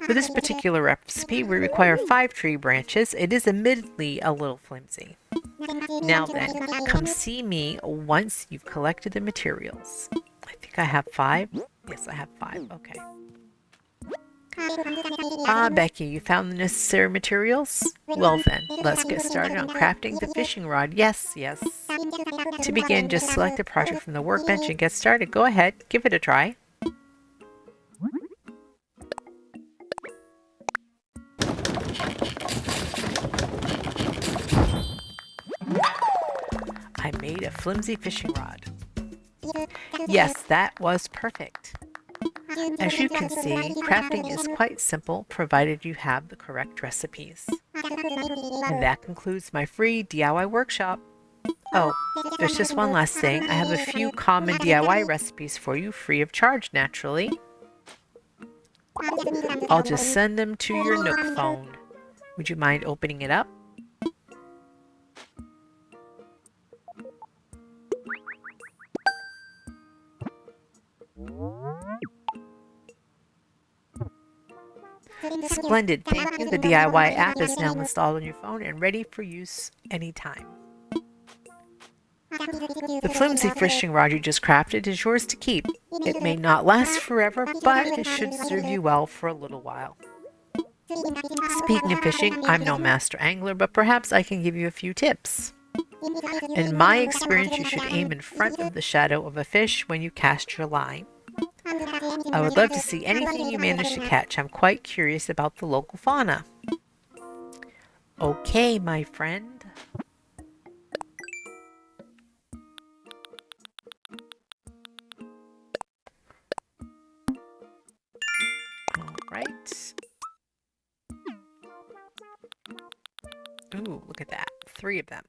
For this particular recipe, we require 5 tree branches. It is admittedly a little flimsy. Now then, come see me once you've collected the materials. I think I have 5. Yes, I have 5. Okay. Becky, you found the necessary materials? Well then, let's get started on crafting the fishing rod. Yes. To begin, just select a project from the workbench and get started. Go ahead, give it a try. I made a flimsy fishing rod. Yes, that was perfect. As you can see, crafting is quite simple provided you have the correct recipes. And that concludes my free DIY workshop. Oh, there's just one last thing. I have a few common DIY recipes for you free of charge, naturally. I'll just send them to your Nook phone. Would you mind opening it up? Splendid, thank you. The DIY app is now installed on your phone and ready for use anytime. The flimsy fishing rod you just crafted is yours to keep. It may not last forever, but it should serve you well for a little while. Speaking of fishing, I'm no master angler, but perhaps I can give you a few tips. In my experience, you should aim in front of the shadow of a fish when you cast your line. I would love to see anything you manage to catch. I'm quite curious about the local fauna. Okay, my friend. All right. Ooh, look at that. 3 of them.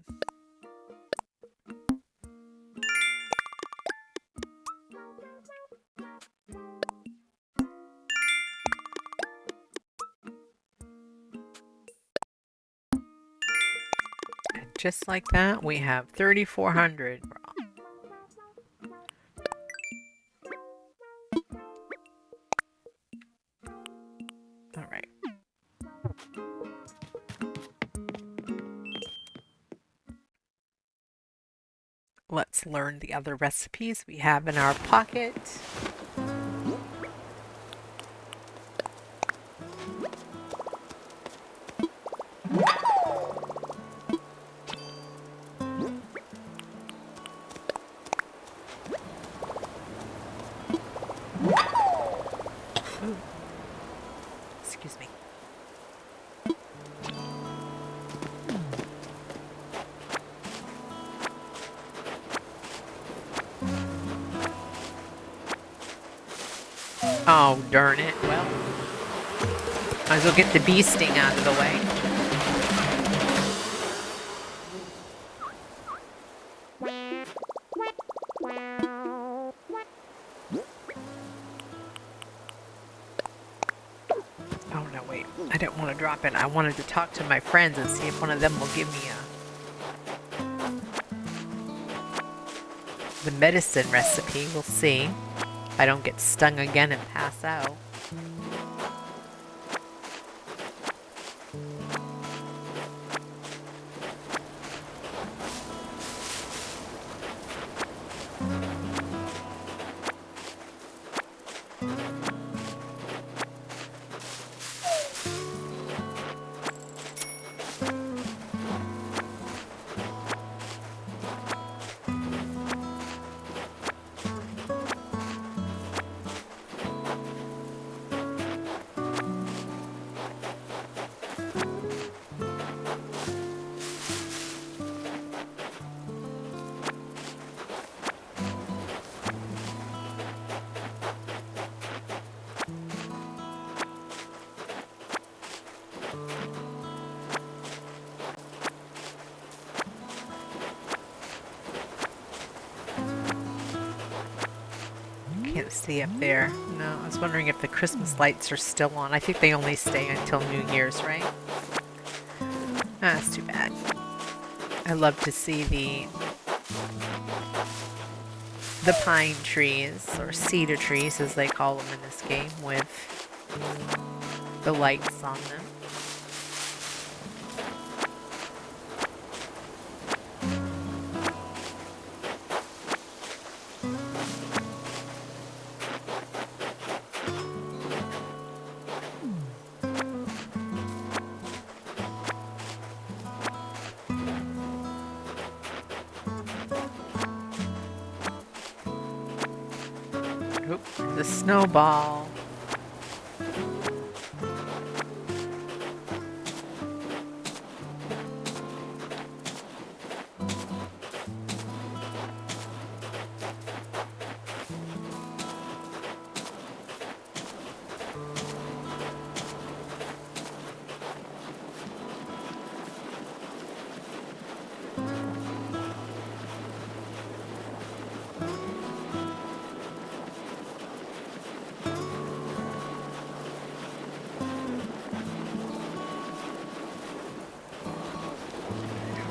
Just like that, we have 3,400. All right. Let's learn the other recipes we have in our pocket. Ooh. Excuse me. Oh, darn it. Well, might as well get the bee sting out of the way. Oh, no, wait. I didn't want to drop it. I wanted to talk to my friends and see if one of them will give me the medicine recipe. We'll see. I don't get stung again and pass out. Can't see up there. No, I was wondering if the Christmas lights are still on. I think they only stay until New Year's, right? That's too bad. I love to see the pine trees, or cedar trees as they call them in this game, with the lights on them. Oop, the snowball.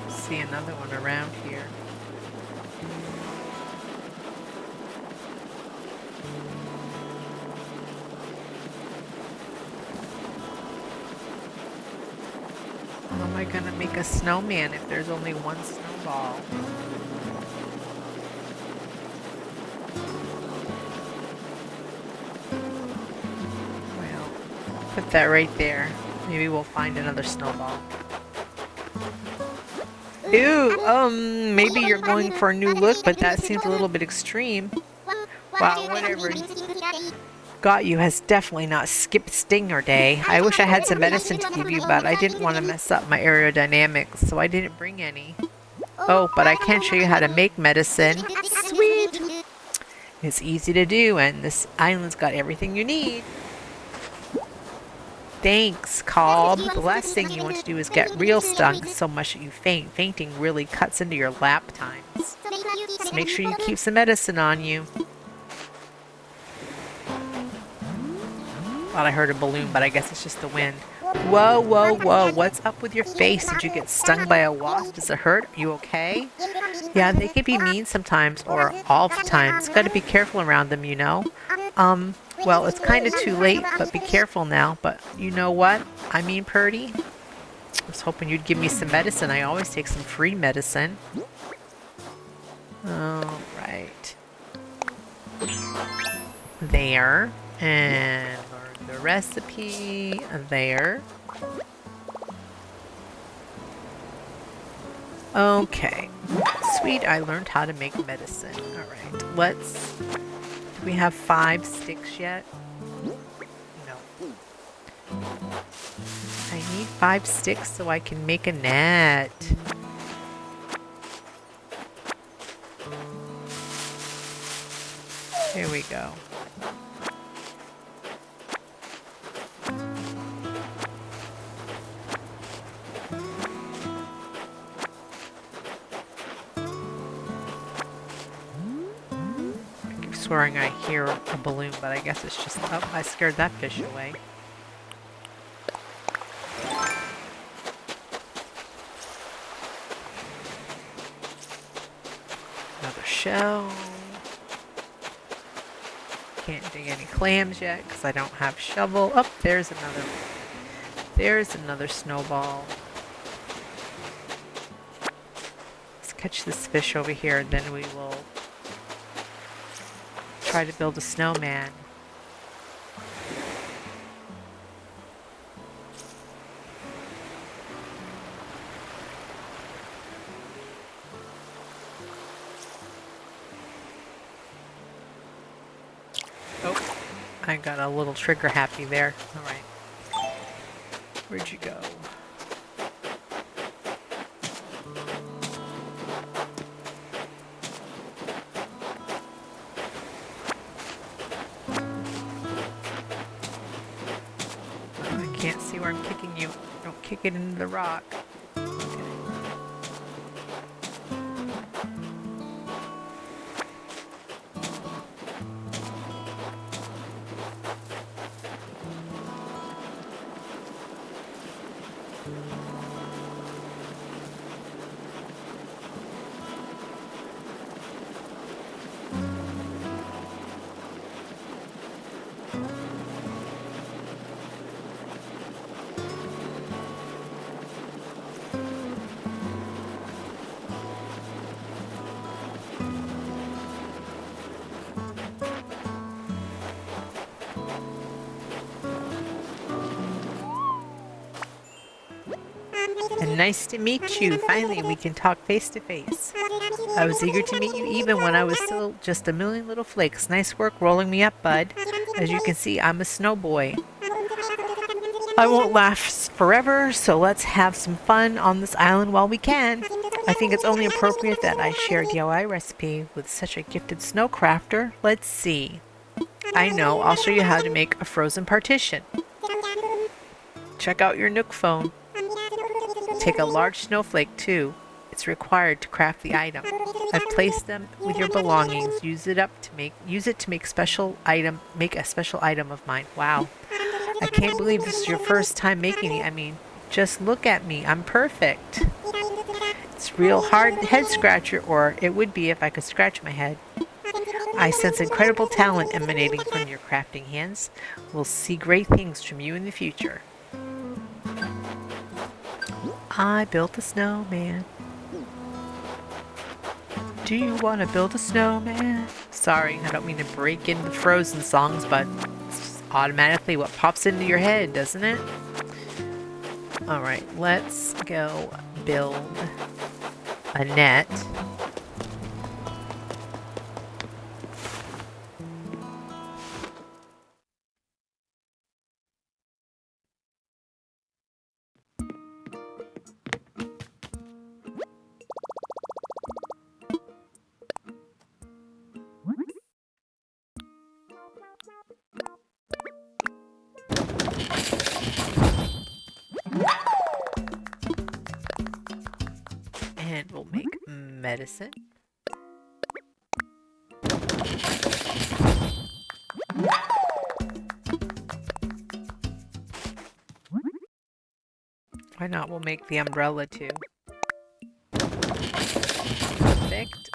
See another one around here. How am I gonna make a snowman if there's only one snowball? Well, put that right there. Maybe we'll find another snowball. Ew, maybe you're going for a new look, but that seems a little bit extreme. Wow, whatever got you has definitely not skipped Stinger Day. I wish I had some medicine to give you, but I didn't want to mess up my aerodynamics, so I didn't bring any. Oh, but I can show you how to make medicine. Sweet! It's easy to do, and this island's got everything you need. Thanks, Cobb. The last thing you want to do is get real stung so much that you faint. Fainting really cuts into your lap times. So make sure you keep some medicine on you. Thought I heard a balloon, but I guess it's just the wind. Whoa, whoa, whoa. What's up with your face? Did you get stung by a wasp? Does it hurt? Are you okay? Yeah, they can be mean sometimes, or all the time. It's got to be careful around them, you know. Well, it's kind of too late, but be careful now. But you know what? I mean, Purdy, I was hoping you'd give me some medicine. I always take some free medicine. All right. There. And learn the recipe. There. Okay. Sweet, I learned how to make medicine. All right. Let's... Do we have 5 sticks yet? No. I need 5 sticks so I can make a net. Here we go. Swearing I hear a balloon, but I guess it's just... Oh, I scared that fish away. Another shell. can't dig any clams yet because I don't have shovel. Oh, there's another. There's another snowball. Let's catch this fish over here, and then we will try to build a snowman. Oh, I got a little trigger happy there. All right. Where'd you go? I can't see where I'm kicking you. Don't kick it into the rock. Okay. And nice to meet you. Finally, we can talk face to face. I was eager to meet you even when I was still just a million little flakes. Nice work rolling me up, bud. As you can see, I'm a snow boy. I won't last forever, so let's have some fun on this island while we can. I think it's only appropriate that I share a DIY recipe with such a gifted snow crafter. Let's see. I know, I'll show you how to make a frozen partition. Check out your Nook phone. Take a large snowflake too. It's required to craft the item. I've placed them with your belongings. Use it to make a special item of mine. Wow. I can't believe this is your first time making it. I mean, just look at me. I'm perfect. It's real hard head scratcher, or it would be if I could scratch my head. I sense incredible talent emanating from your crafting hands. We'll see great things from you in the future. I built a snowman. Do you want to build a snowman? Sorry, I don't mean to break into Frozen songs, but it's automatically what pops into your head, doesn't it? Alright, let's go build a net. And we'll make medicine. Why not? We'll make the umbrella too. Perfect.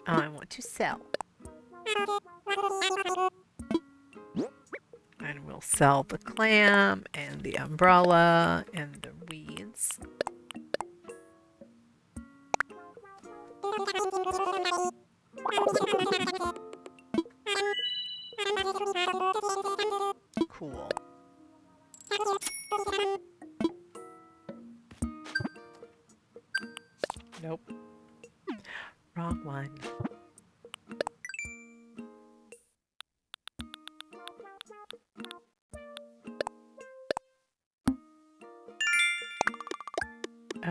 I want to sell. And we'll sell the clam and the umbrella and the weeds. Cool. Nope. Wrong one.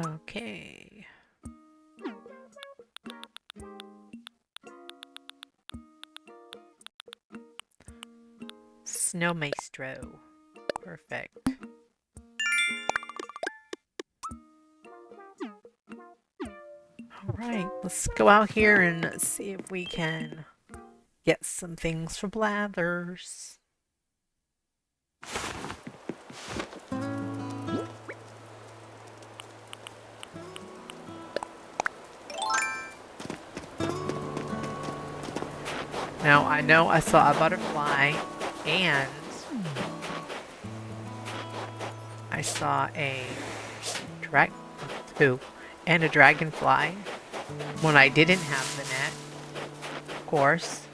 Okay. Snow Maestro. Perfect. Alright, let's go out here and see if we can get some things for Blathers. Now I know I saw a butterfly and I saw a drag two and a dragonfly when I didn't have the net, of course.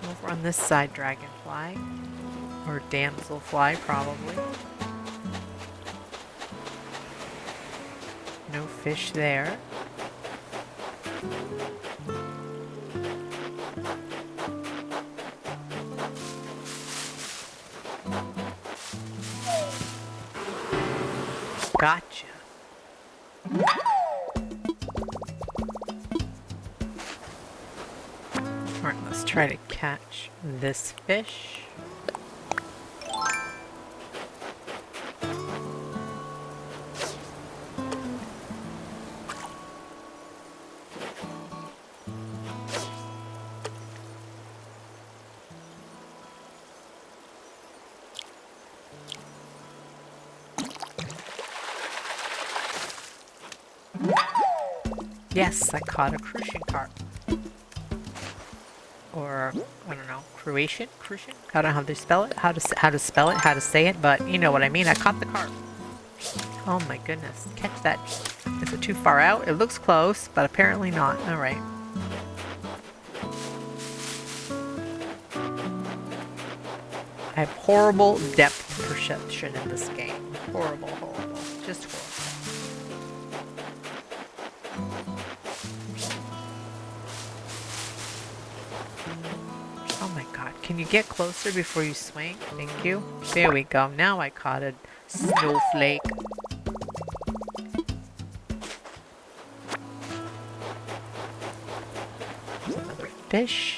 Come over on this side, dragonfly. Or damselfly, probably. No fish there. Gotcha. Alright, let's try to catch this fish. Yes, I caught a crucian carp. Or, I don't know, Croatian? Crucian? I don't know how they spell it, how to spell it, how to say it, but you know what I mean. I caught the carp. Oh my goodness. Catch that. Is it too far out? It looks close, but apparently not. Alright. I have horrible depth perception in this game. Horrible, horrible. Just horrible. Oh my god, can you get closer before you swing? Thank you. There we go. Now I caught a snowflake. There's another fish.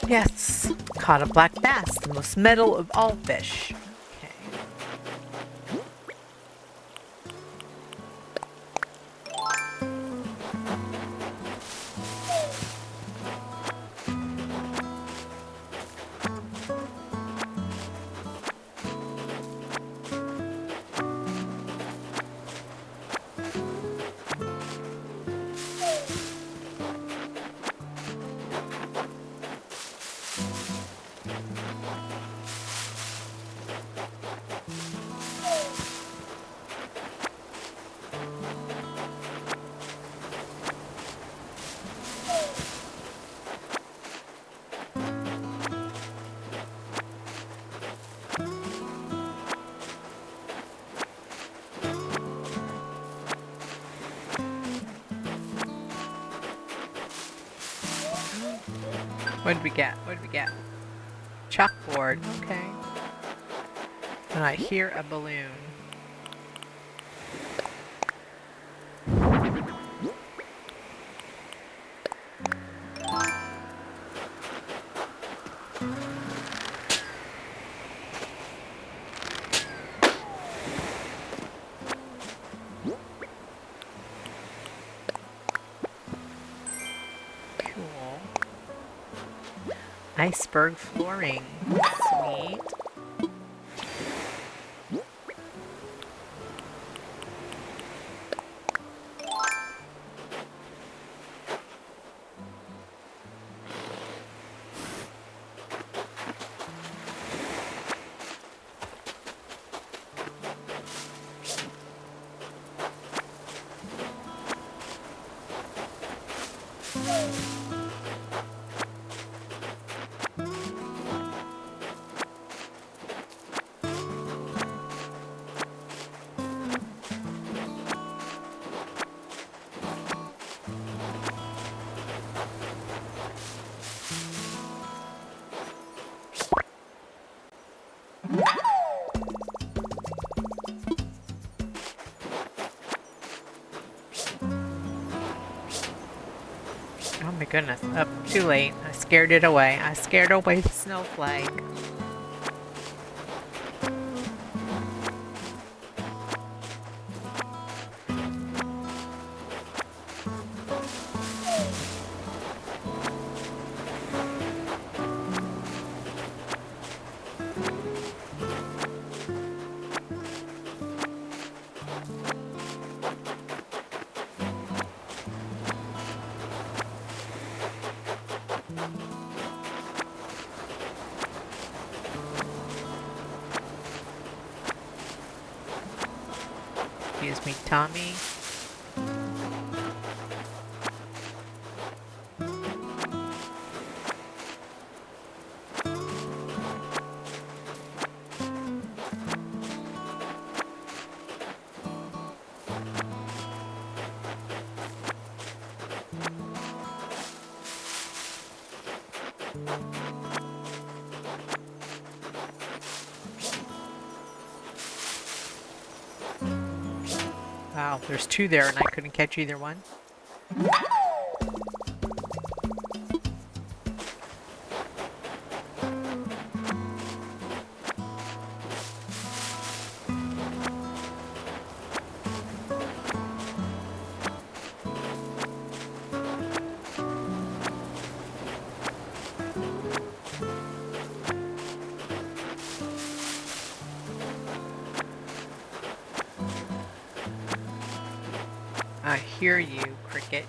Yes, caught a black bass, the most metal of all fish. Okay. What did we get? What did we get? Chalkboard. Okay. And I hear a balloon. Iceberg flooring. Sweet. Oh my goodness. Up, too late. I scared it away. I scared away the snowflake. Excuse me, Tommy. Wow, there's two there and I couldn't catch either one. I hear you, Cricket.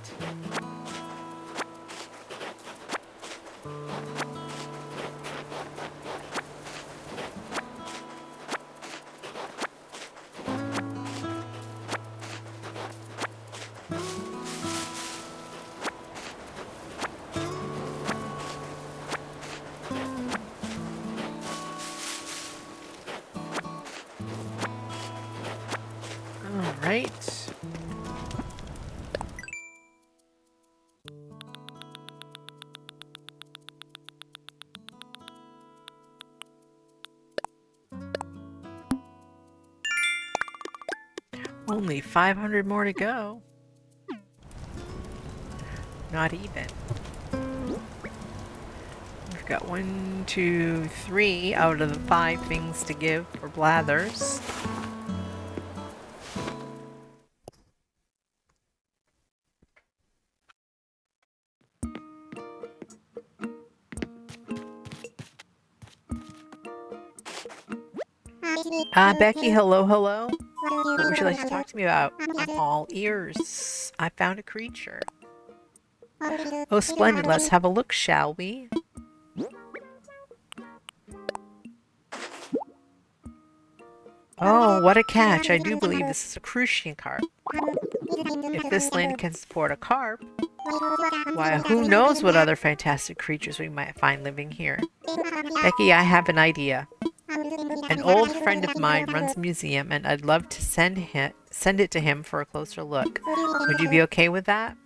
All right. Only 500 more to go. Not even. We've got 1, 2, 3 out of the 5 things to give for Blathers. Becky, hello, hello. What would you like to talk to me about? I'm all ears. I found a creature. Oh, splendid. Let's have a look, shall we? Oh, what a catch. I do believe this is a crucian carp. If this land can support a carp, why, who knows what other fantastic creatures we might find living here. Becky, I have an idea. An old friend of mine runs a museum, and I'd love to send it to him for a closer look. Would you be okay with that?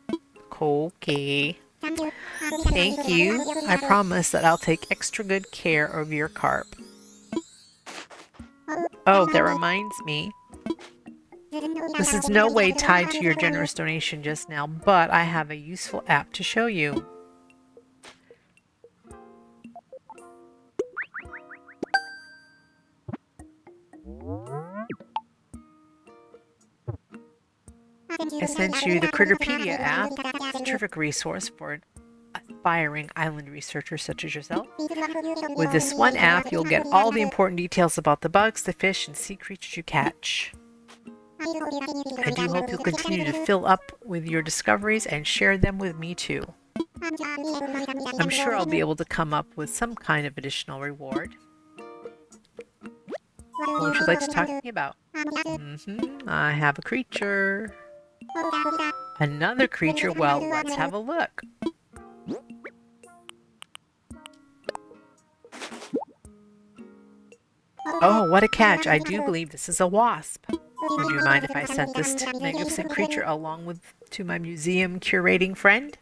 Okay. Thank you. I promise that I'll take extra good care of your carp. Oh, that reminds me. This is no way tied to your generous donation just now, but I have a useful app to show you. I sent you the Critterpedia app. It's a terrific resource for an aspiring island researcher such as yourself. With this one app, you'll get all the important details about the bugs, the fish, and sea creatures you catch. I do hope you'll continue to fill up with your discoveries and share them with me too. I'm sure I'll be able to come up with some kind of additional reward. What would you like to talk to me about? I have a creature. Another creature? Well, let's have a look. Oh, what a catch. I do believe this is a wasp. Would you mind if I sent this magnificent creature along to my museum curating friend?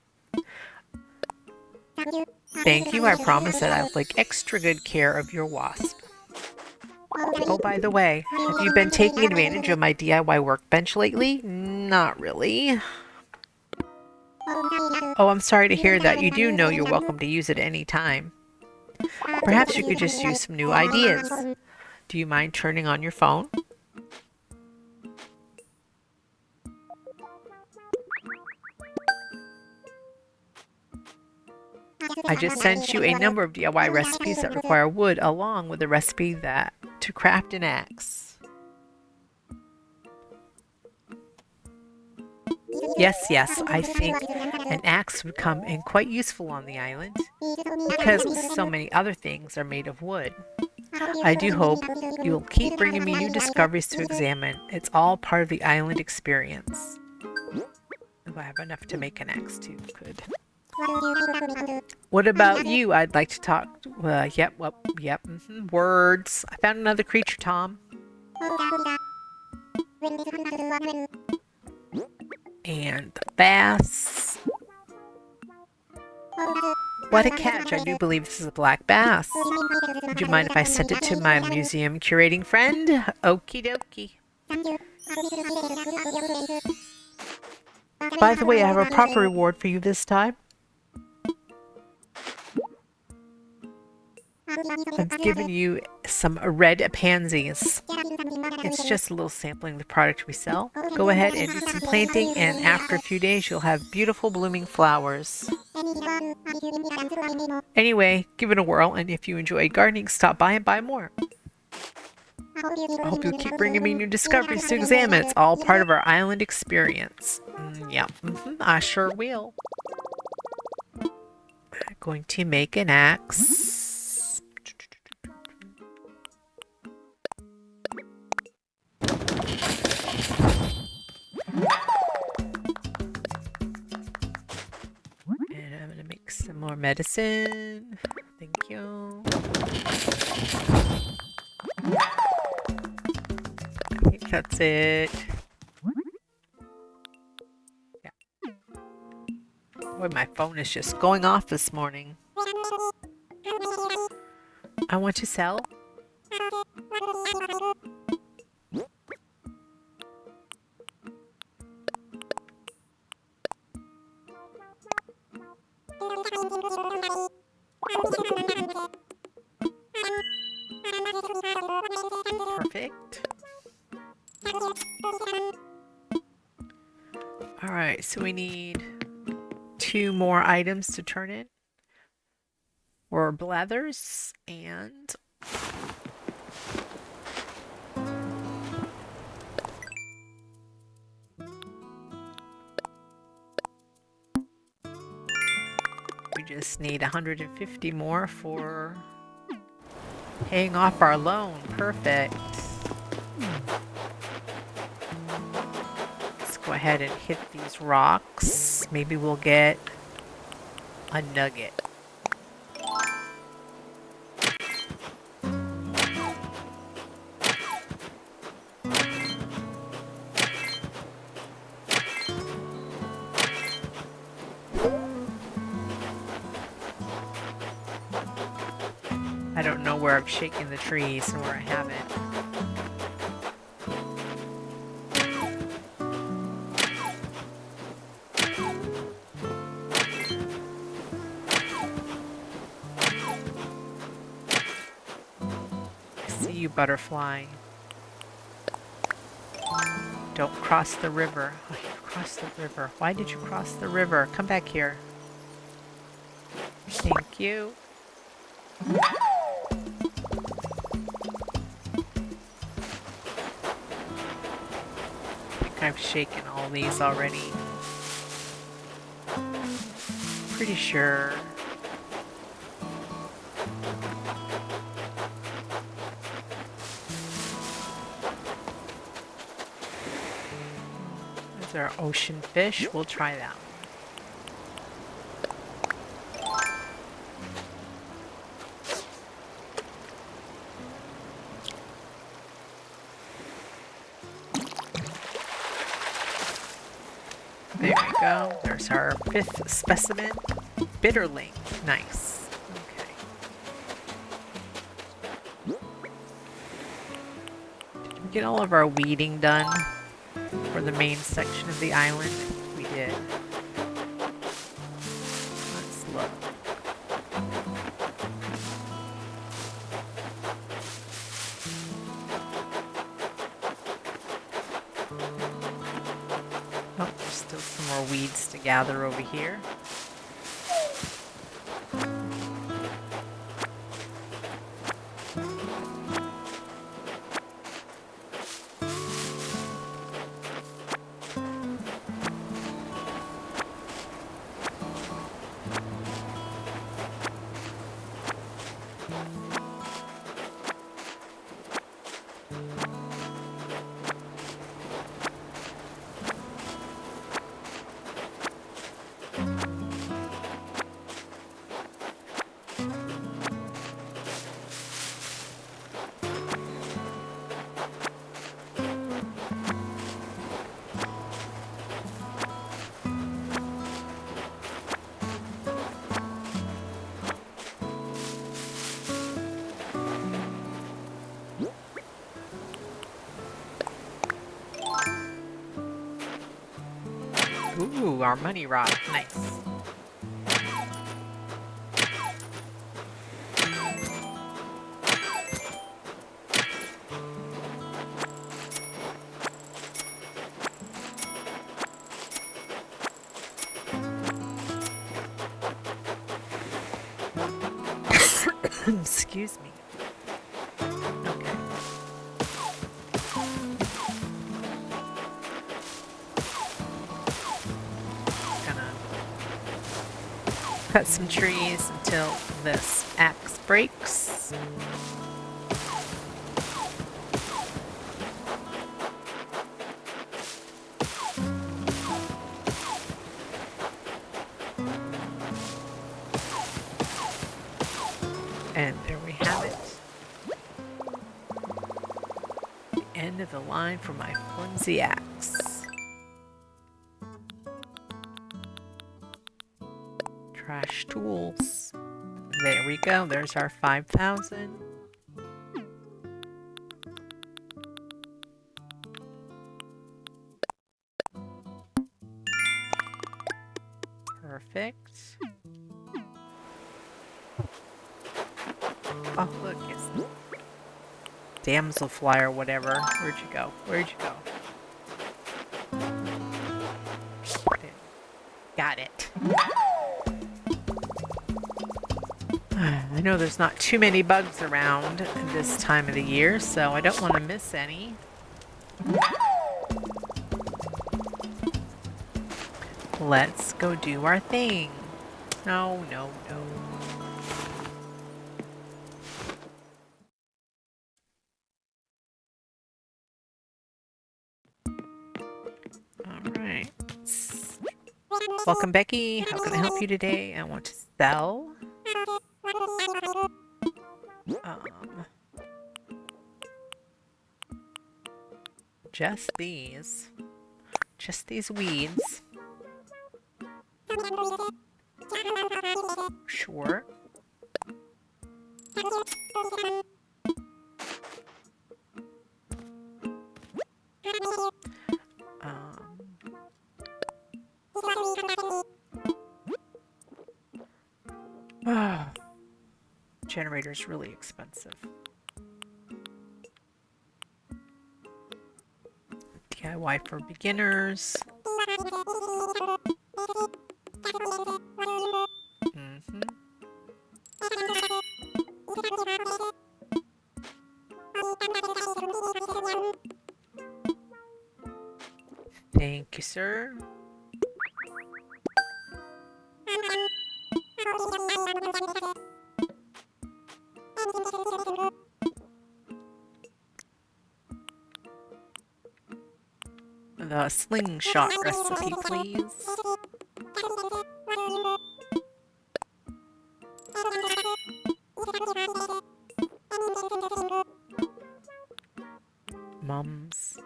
Thank you. I promise that I'll take extra good care of your wasp. Oh, by the way, have you been taking advantage of my DIY workbench lately? Not really. Oh, I'm sorry to hear that. You do know you're welcome to use it any time. Perhaps you could just use some new ideas. Do you mind turning on your phone? I just sent you a number of DIY recipes that require wood along with a recipe that to craft an axe. Yes, I think an axe would come in quite useful on the island because so many other things are made of wood. I do hope you'll keep bringing me new discoveries to examine. It's all part of the island experience. Oh, I have enough to make an axe too. Good. What about you? I'd like to talk. Words. I found another creature, Tom. And the bass. What a catch. I do believe this is a black bass. Would you mind if I sent it to my museum curating friend? Okie dokie. By the way, I have a proper reward for you this time. I've given you some red pansies. It's just a little sampling of the product we sell. Go ahead and do some planting, and after a few days you'll have beautiful blooming flowers. Anyway, give it a whirl, and if you enjoy gardening, stop by and buy more. I hope you'll keep bringing me new discoveries to examine. It's all part of our island experience. I sure will. I'm going to make an axe. And I'm going to make some more medicine. Thank you. I think that's it. Yeah. Boy, my phone is just going off this morning. I want to sell. Perfect. All right, so we need 2 more items to turn in. Or blathers and we just need 150 more for paying off our loan. Perfect. Let's go ahead and hit these rocks. Maybe we'll get a nugget. I don't know where I'm shaking the trees and where I haven't. I see you, butterfly. Don't cross the river. Oh, you crossed the river. Why did you cross the river? Come back here. Thank you. I've shaken all these already. Pretty sure. Those are ocean fish. We'll try that one. There we go. There's our 5th specimen. Bitterling. Nice. Okay. Did we get all of our weeding done for the main section of the island? We did. Oh, there's still some more weeds to gather over here. Ooh, our money rock. Nice. Excuse me. Okay. Gonna cut some trees until this axe breaks. And there we have it. The end of the line for my flimsy axe. Trash tools. There we go. There's our 5,000. Perfect. Oh, look, it's damselfly or whatever. Where'd you go? Where'd you go? Got it. I know there's not too many bugs around this time of the year, so I don't want to miss any. Let's go do our thing. No, no, no. All right. Welcome, Becky. How can I help you today? I want to sell. Just these. Just these weeds. Sure. Generator's really expensive. DIY for beginners. Thank you, sir. The slingshot recipe, please. Mums.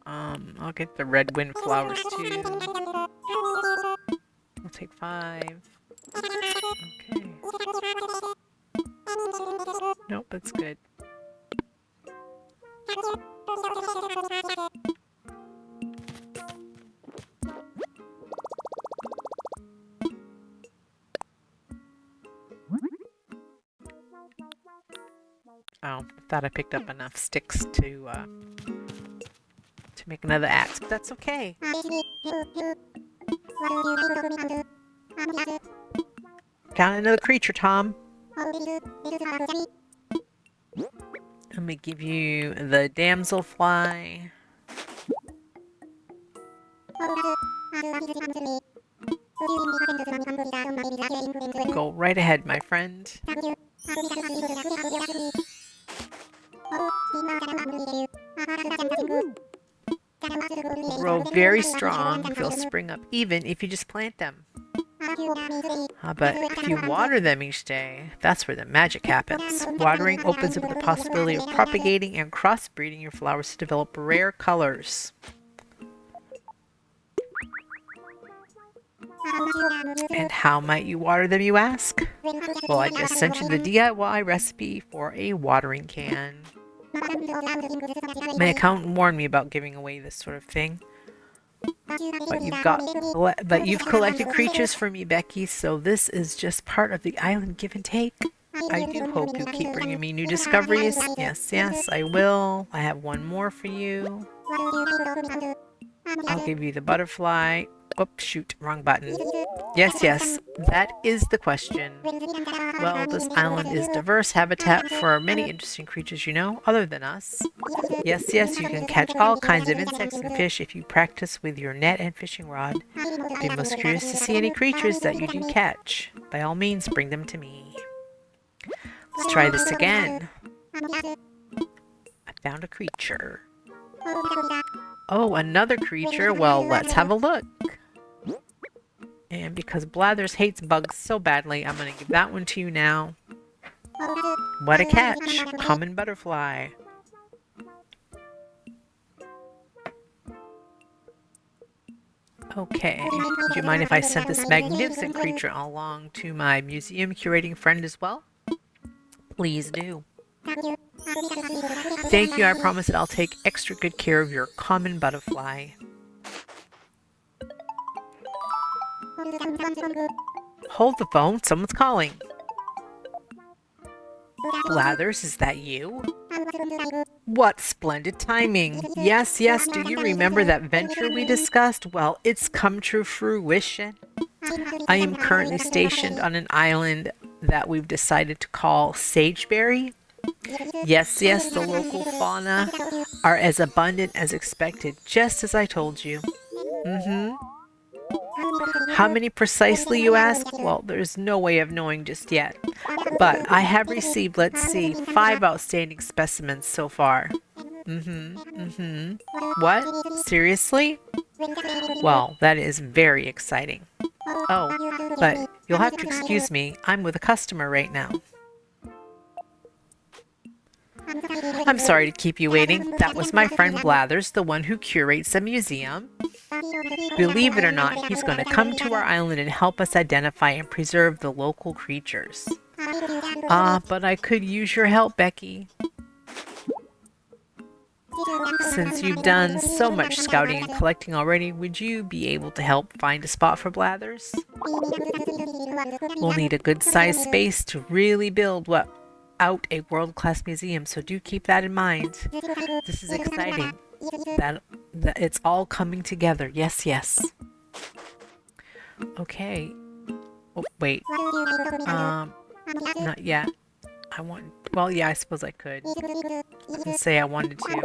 I'll get the red wind flowers too. I'll take 5. Okay. Nope, that's good. Oh, I thought I picked up enough sticks to make another axe, but that's okay. Found another creature, Tom. Let me give you the damselfly. Go right ahead, my friend. Grow very strong. They'll spring up even if you just plant them. But if you water them each day, that's where the magic happens. Watering opens up the possibility of propagating and crossbreeding your flowers to develop rare colors. And how might you water them, you ask? Well, I just sent you the DIY recipe for a watering can. My accountant warned me about giving away this sort of thing. But you've collected creatures for me, Becky, so this is just part of the island give and take. I do hope you keep bringing me new discoveries. Yes, yes, I will. I have one more for you. I'll give you the butterfly. Oops, shoot, wrong button. Yes, yes, that is the question. Well, this island is diverse habitat for many interesting creatures, you know, other than us. Yes, yes, you can catch all kinds of insects and fish if you practice with your net and fishing rod. I'd be most curious to see any creatures that you do catch. By all means, bring them to me. Let's try this again. I found a creature. Oh, another creature. Well, let's have a look. And because Blathers hates bugs so badly, I'm going to give that one to you now. What a catch! Common butterfly. Okay, would you mind if I sent this magnificent creature along to my museum curating friend as well? Please do. Thank you, I promise that I'll take extra good care of your common butterfly. Hold the phone, someone's calling. Blathers, is that you? What splendid timing. Yes, yes, do you remember that venture we discussed? Well, it's come to fruition. I am currently stationed on an island that we've decided to call Sageberry. Yes, yes, the local fauna are as abundant as expected, just as I told you. How many precisely, you ask? Well, there's no way of knowing just yet. But I have received, let's see, 5 outstanding specimens so far. What? Seriously? Well, that is very exciting. Oh, but you'll have to excuse me. I'm with a customer right now. I'm sorry to keep you waiting. That was my friend Blathers, the one who curates the museum. Believe it or not, he's going to come to our island and help us identify and preserve the local creatures. But I could use your help, Becky. Since you've done so much scouting and collecting already, would you be able to help find a spot for Blathers? We'll need a good-sized space to really build out a world-class museum, so do keep that in mind. This is exciting. That it's all coming together. Yes, yes. Okay. Oh, wait. Not yet. Well, yeah, I suppose I could. I was gonna say I wanted to.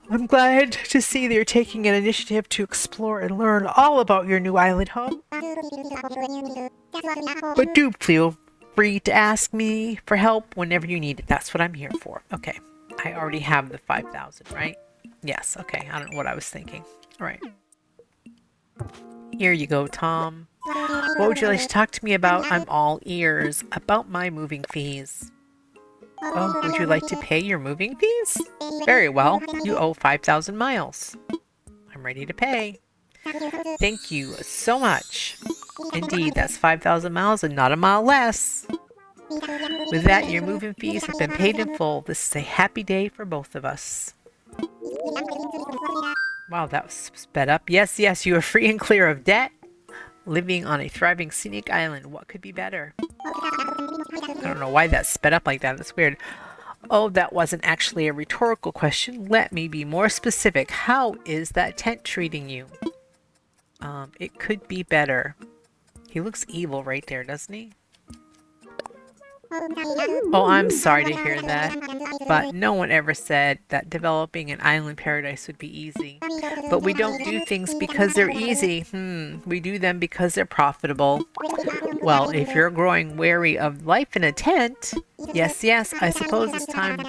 I'm glad to see that you're taking an initiative to explore and learn all about your new island home. But do feel free to ask me for help whenever you need it. That's what I'm here for. Okay. I already have the 5,000, right? Yes, okay. I don't know what I was thinking. All right. Here you go, Tom. What would you like to talk to me about? I'm all ears. About my moving fees. Oh, would you like to pay your moving fees? Very well. You owe 5,000 miles. I'm ready to pay. Thank you so much. Indeed, that's 5,000 miles and not a mile less. With that, your moving fees have been paid in full. This is a happy day for both of us. Wow, that was sped up. Yes, yes, you are free and clear of debt. Living on a thriving scenic island. What could be better? I don't know why that sped up like that. That's weird. Oh, that wasn't actually a rhetorical question. Let me be more specific. How is that tent treating you? It could be better. He looks evil right there, doesn't he? Oh, I'm sorry to hear that, but no one ever said that developing an island paradise would be easy. But we don't do things because they're easy. We do them because they're profitable. Well, if you're growing wary of life in a tent, yes, I suppose this time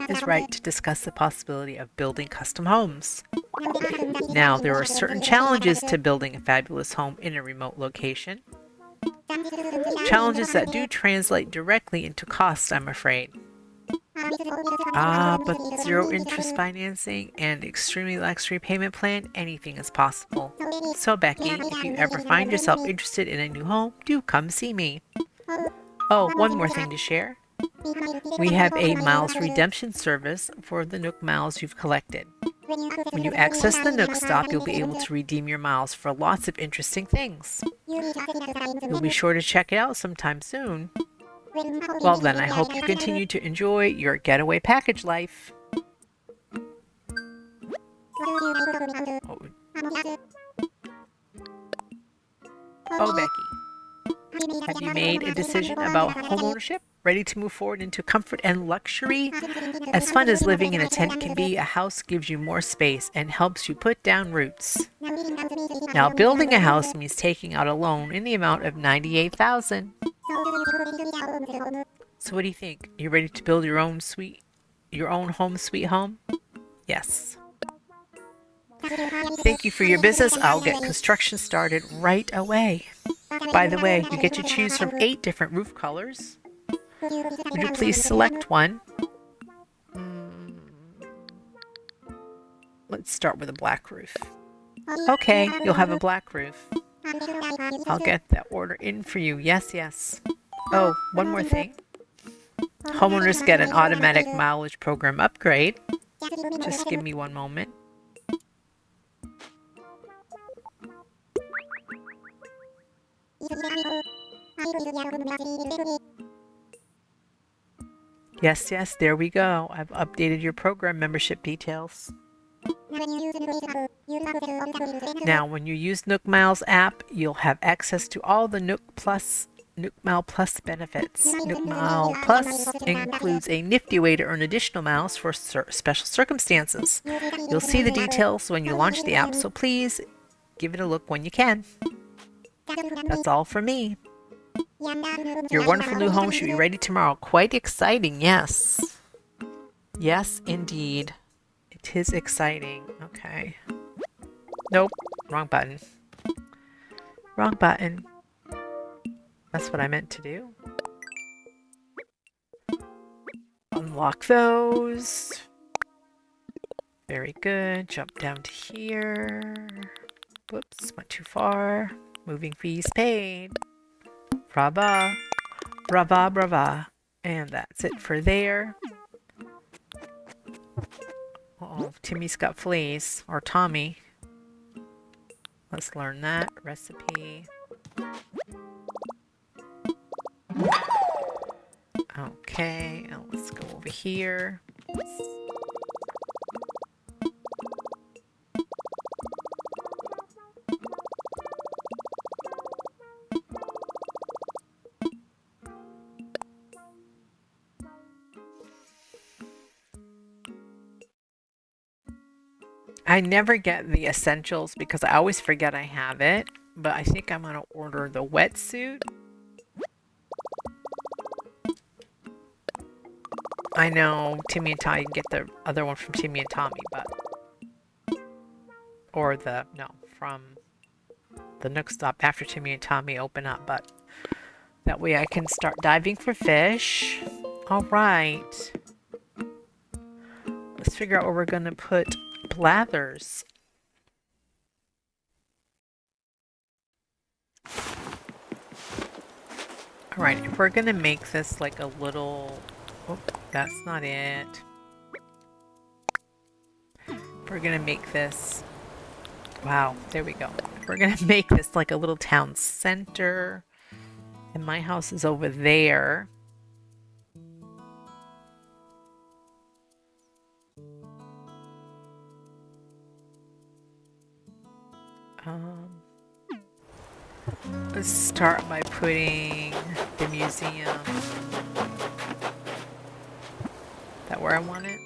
is right to discuss the possibility of building custom homes. Now, there are certain challenges to building a fabulous home in a remote location. Challenges that do translate directly into cost, I'm afraid. But zero interest financing and extremely lax repayment plan, anything is possible. So Becky, if you ever find yourself interested in a new home, do come see me. Oh, one more thing to share. We have a miles redemption service for the Nook miles you've collected. When you access the Nook stop, you'll be able to redeem your miles for lots of interesting things. You'll be sure to check it out sometime soon. Well then, I hope you continue to enjoy your getaway package life. Oh, Becky, have you made a decision about homeownership? Ready to move forward into comfort and luxury? As fun as living in a tent can be, a house gives you more space and helps you put down roots. Now, building a house means taking out a loan in the amount of $98,000. So what do you think? You ready to build your own home sweet home? Yes. Thank you for your business. I'll get construction started right away. By the way, you get to choose from 8 different roof colors. Would you please select one? Let's start with a black roof. Okay, you'll have a black roof. I'll get that order in for you. Yes. Oh, one more thing. Homeowners get an automatic mileage program upgrade. Just give me one moment. Yes, there we go. I've updated your program membership details. Now, when you use Nook Miles app, you'll have access to all the Nook Mile Plus benefits. Nook Mile Plus includes a nifty way to earn additional miles for special circumstances. You'll see the details when you launch the app, so please give it a look when you can. That's all for me. Your wonderful new home should be ready tomorrow. Quite exciting, yes. Yes, indeed. It is exciting. Okay. Nope. Wrong button. Wrong button. That's what I meant to do. Unlock those. Very good. Jump down to here. Whoops, went too far. Moving fees paid. Brava. Brava. And that's it for there. Uh-oh, Timmy's got fleas. Or Tommy. Let's learn that. Recipe. Okay, now let's go over here. I never get the essentials because I always forget I have it, but I think I'm going to order the wetsuit. I know Timmy and Tommy can get the other one from Timmy and Tommy, but... Or from the Nook Stop after Timmy and Tommy open up, but... That way I can start diving for fish. Alright. Let's figure out where we're going to put Blathers. Alright, if we're going to make this like a little... Oh, that's not it. We're going to make this... Wow, there we go. We're going to make this like a little town center. And my house is over there. Um, let's start by putting the museum. Is that where I want it?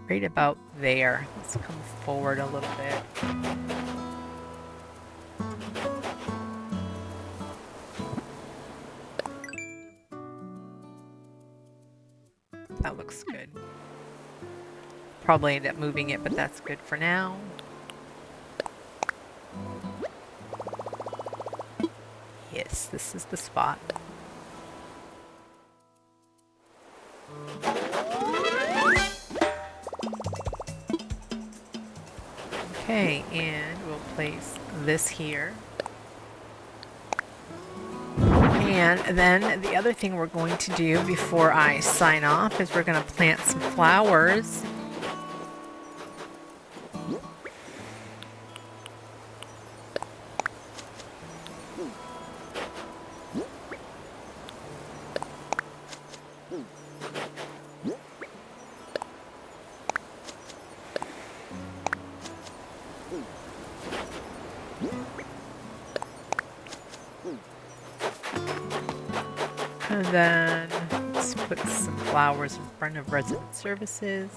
Right about there. Let's come forward a little bit. That looks good. Probably end up moving it, but that's good for now. Yes, this is the spot. Okay, and we'll place this here. And then the other thing we're going to do before I sign off is we're going to plant some flowers. And then let's put some flowers in front of resident services.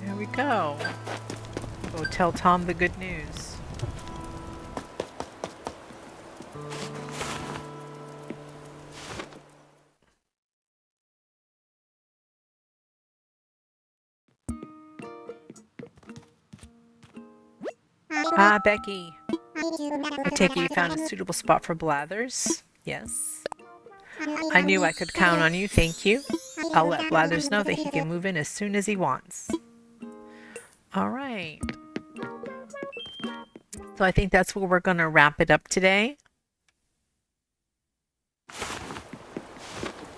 There we go. Go tell Tom the good news. Becky. I take it you found a suitable spot for Blathers. Yes. I knew I could count on you. Thank you. I'll let Blathers know that he can move in as soon as he wants. All right. So I think that's where we're going to wrap it up today.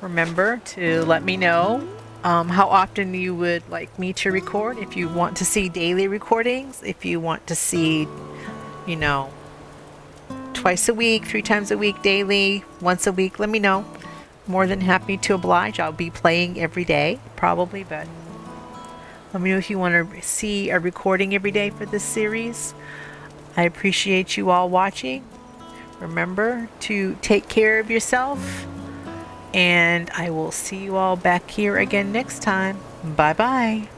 Remember to let me know how often you would like me to record. If you want to see daily recordings, if you want to see, you know, twice a week, 3 times a week, daily, once a week, let me know. More than happy to oblige. I'll be playing every day, probably, but let me know if you want to see a recording every day for this series. I appreciate you all watching. Remember to take care of yourself, and I will see you all back here again next time. Bye-bye.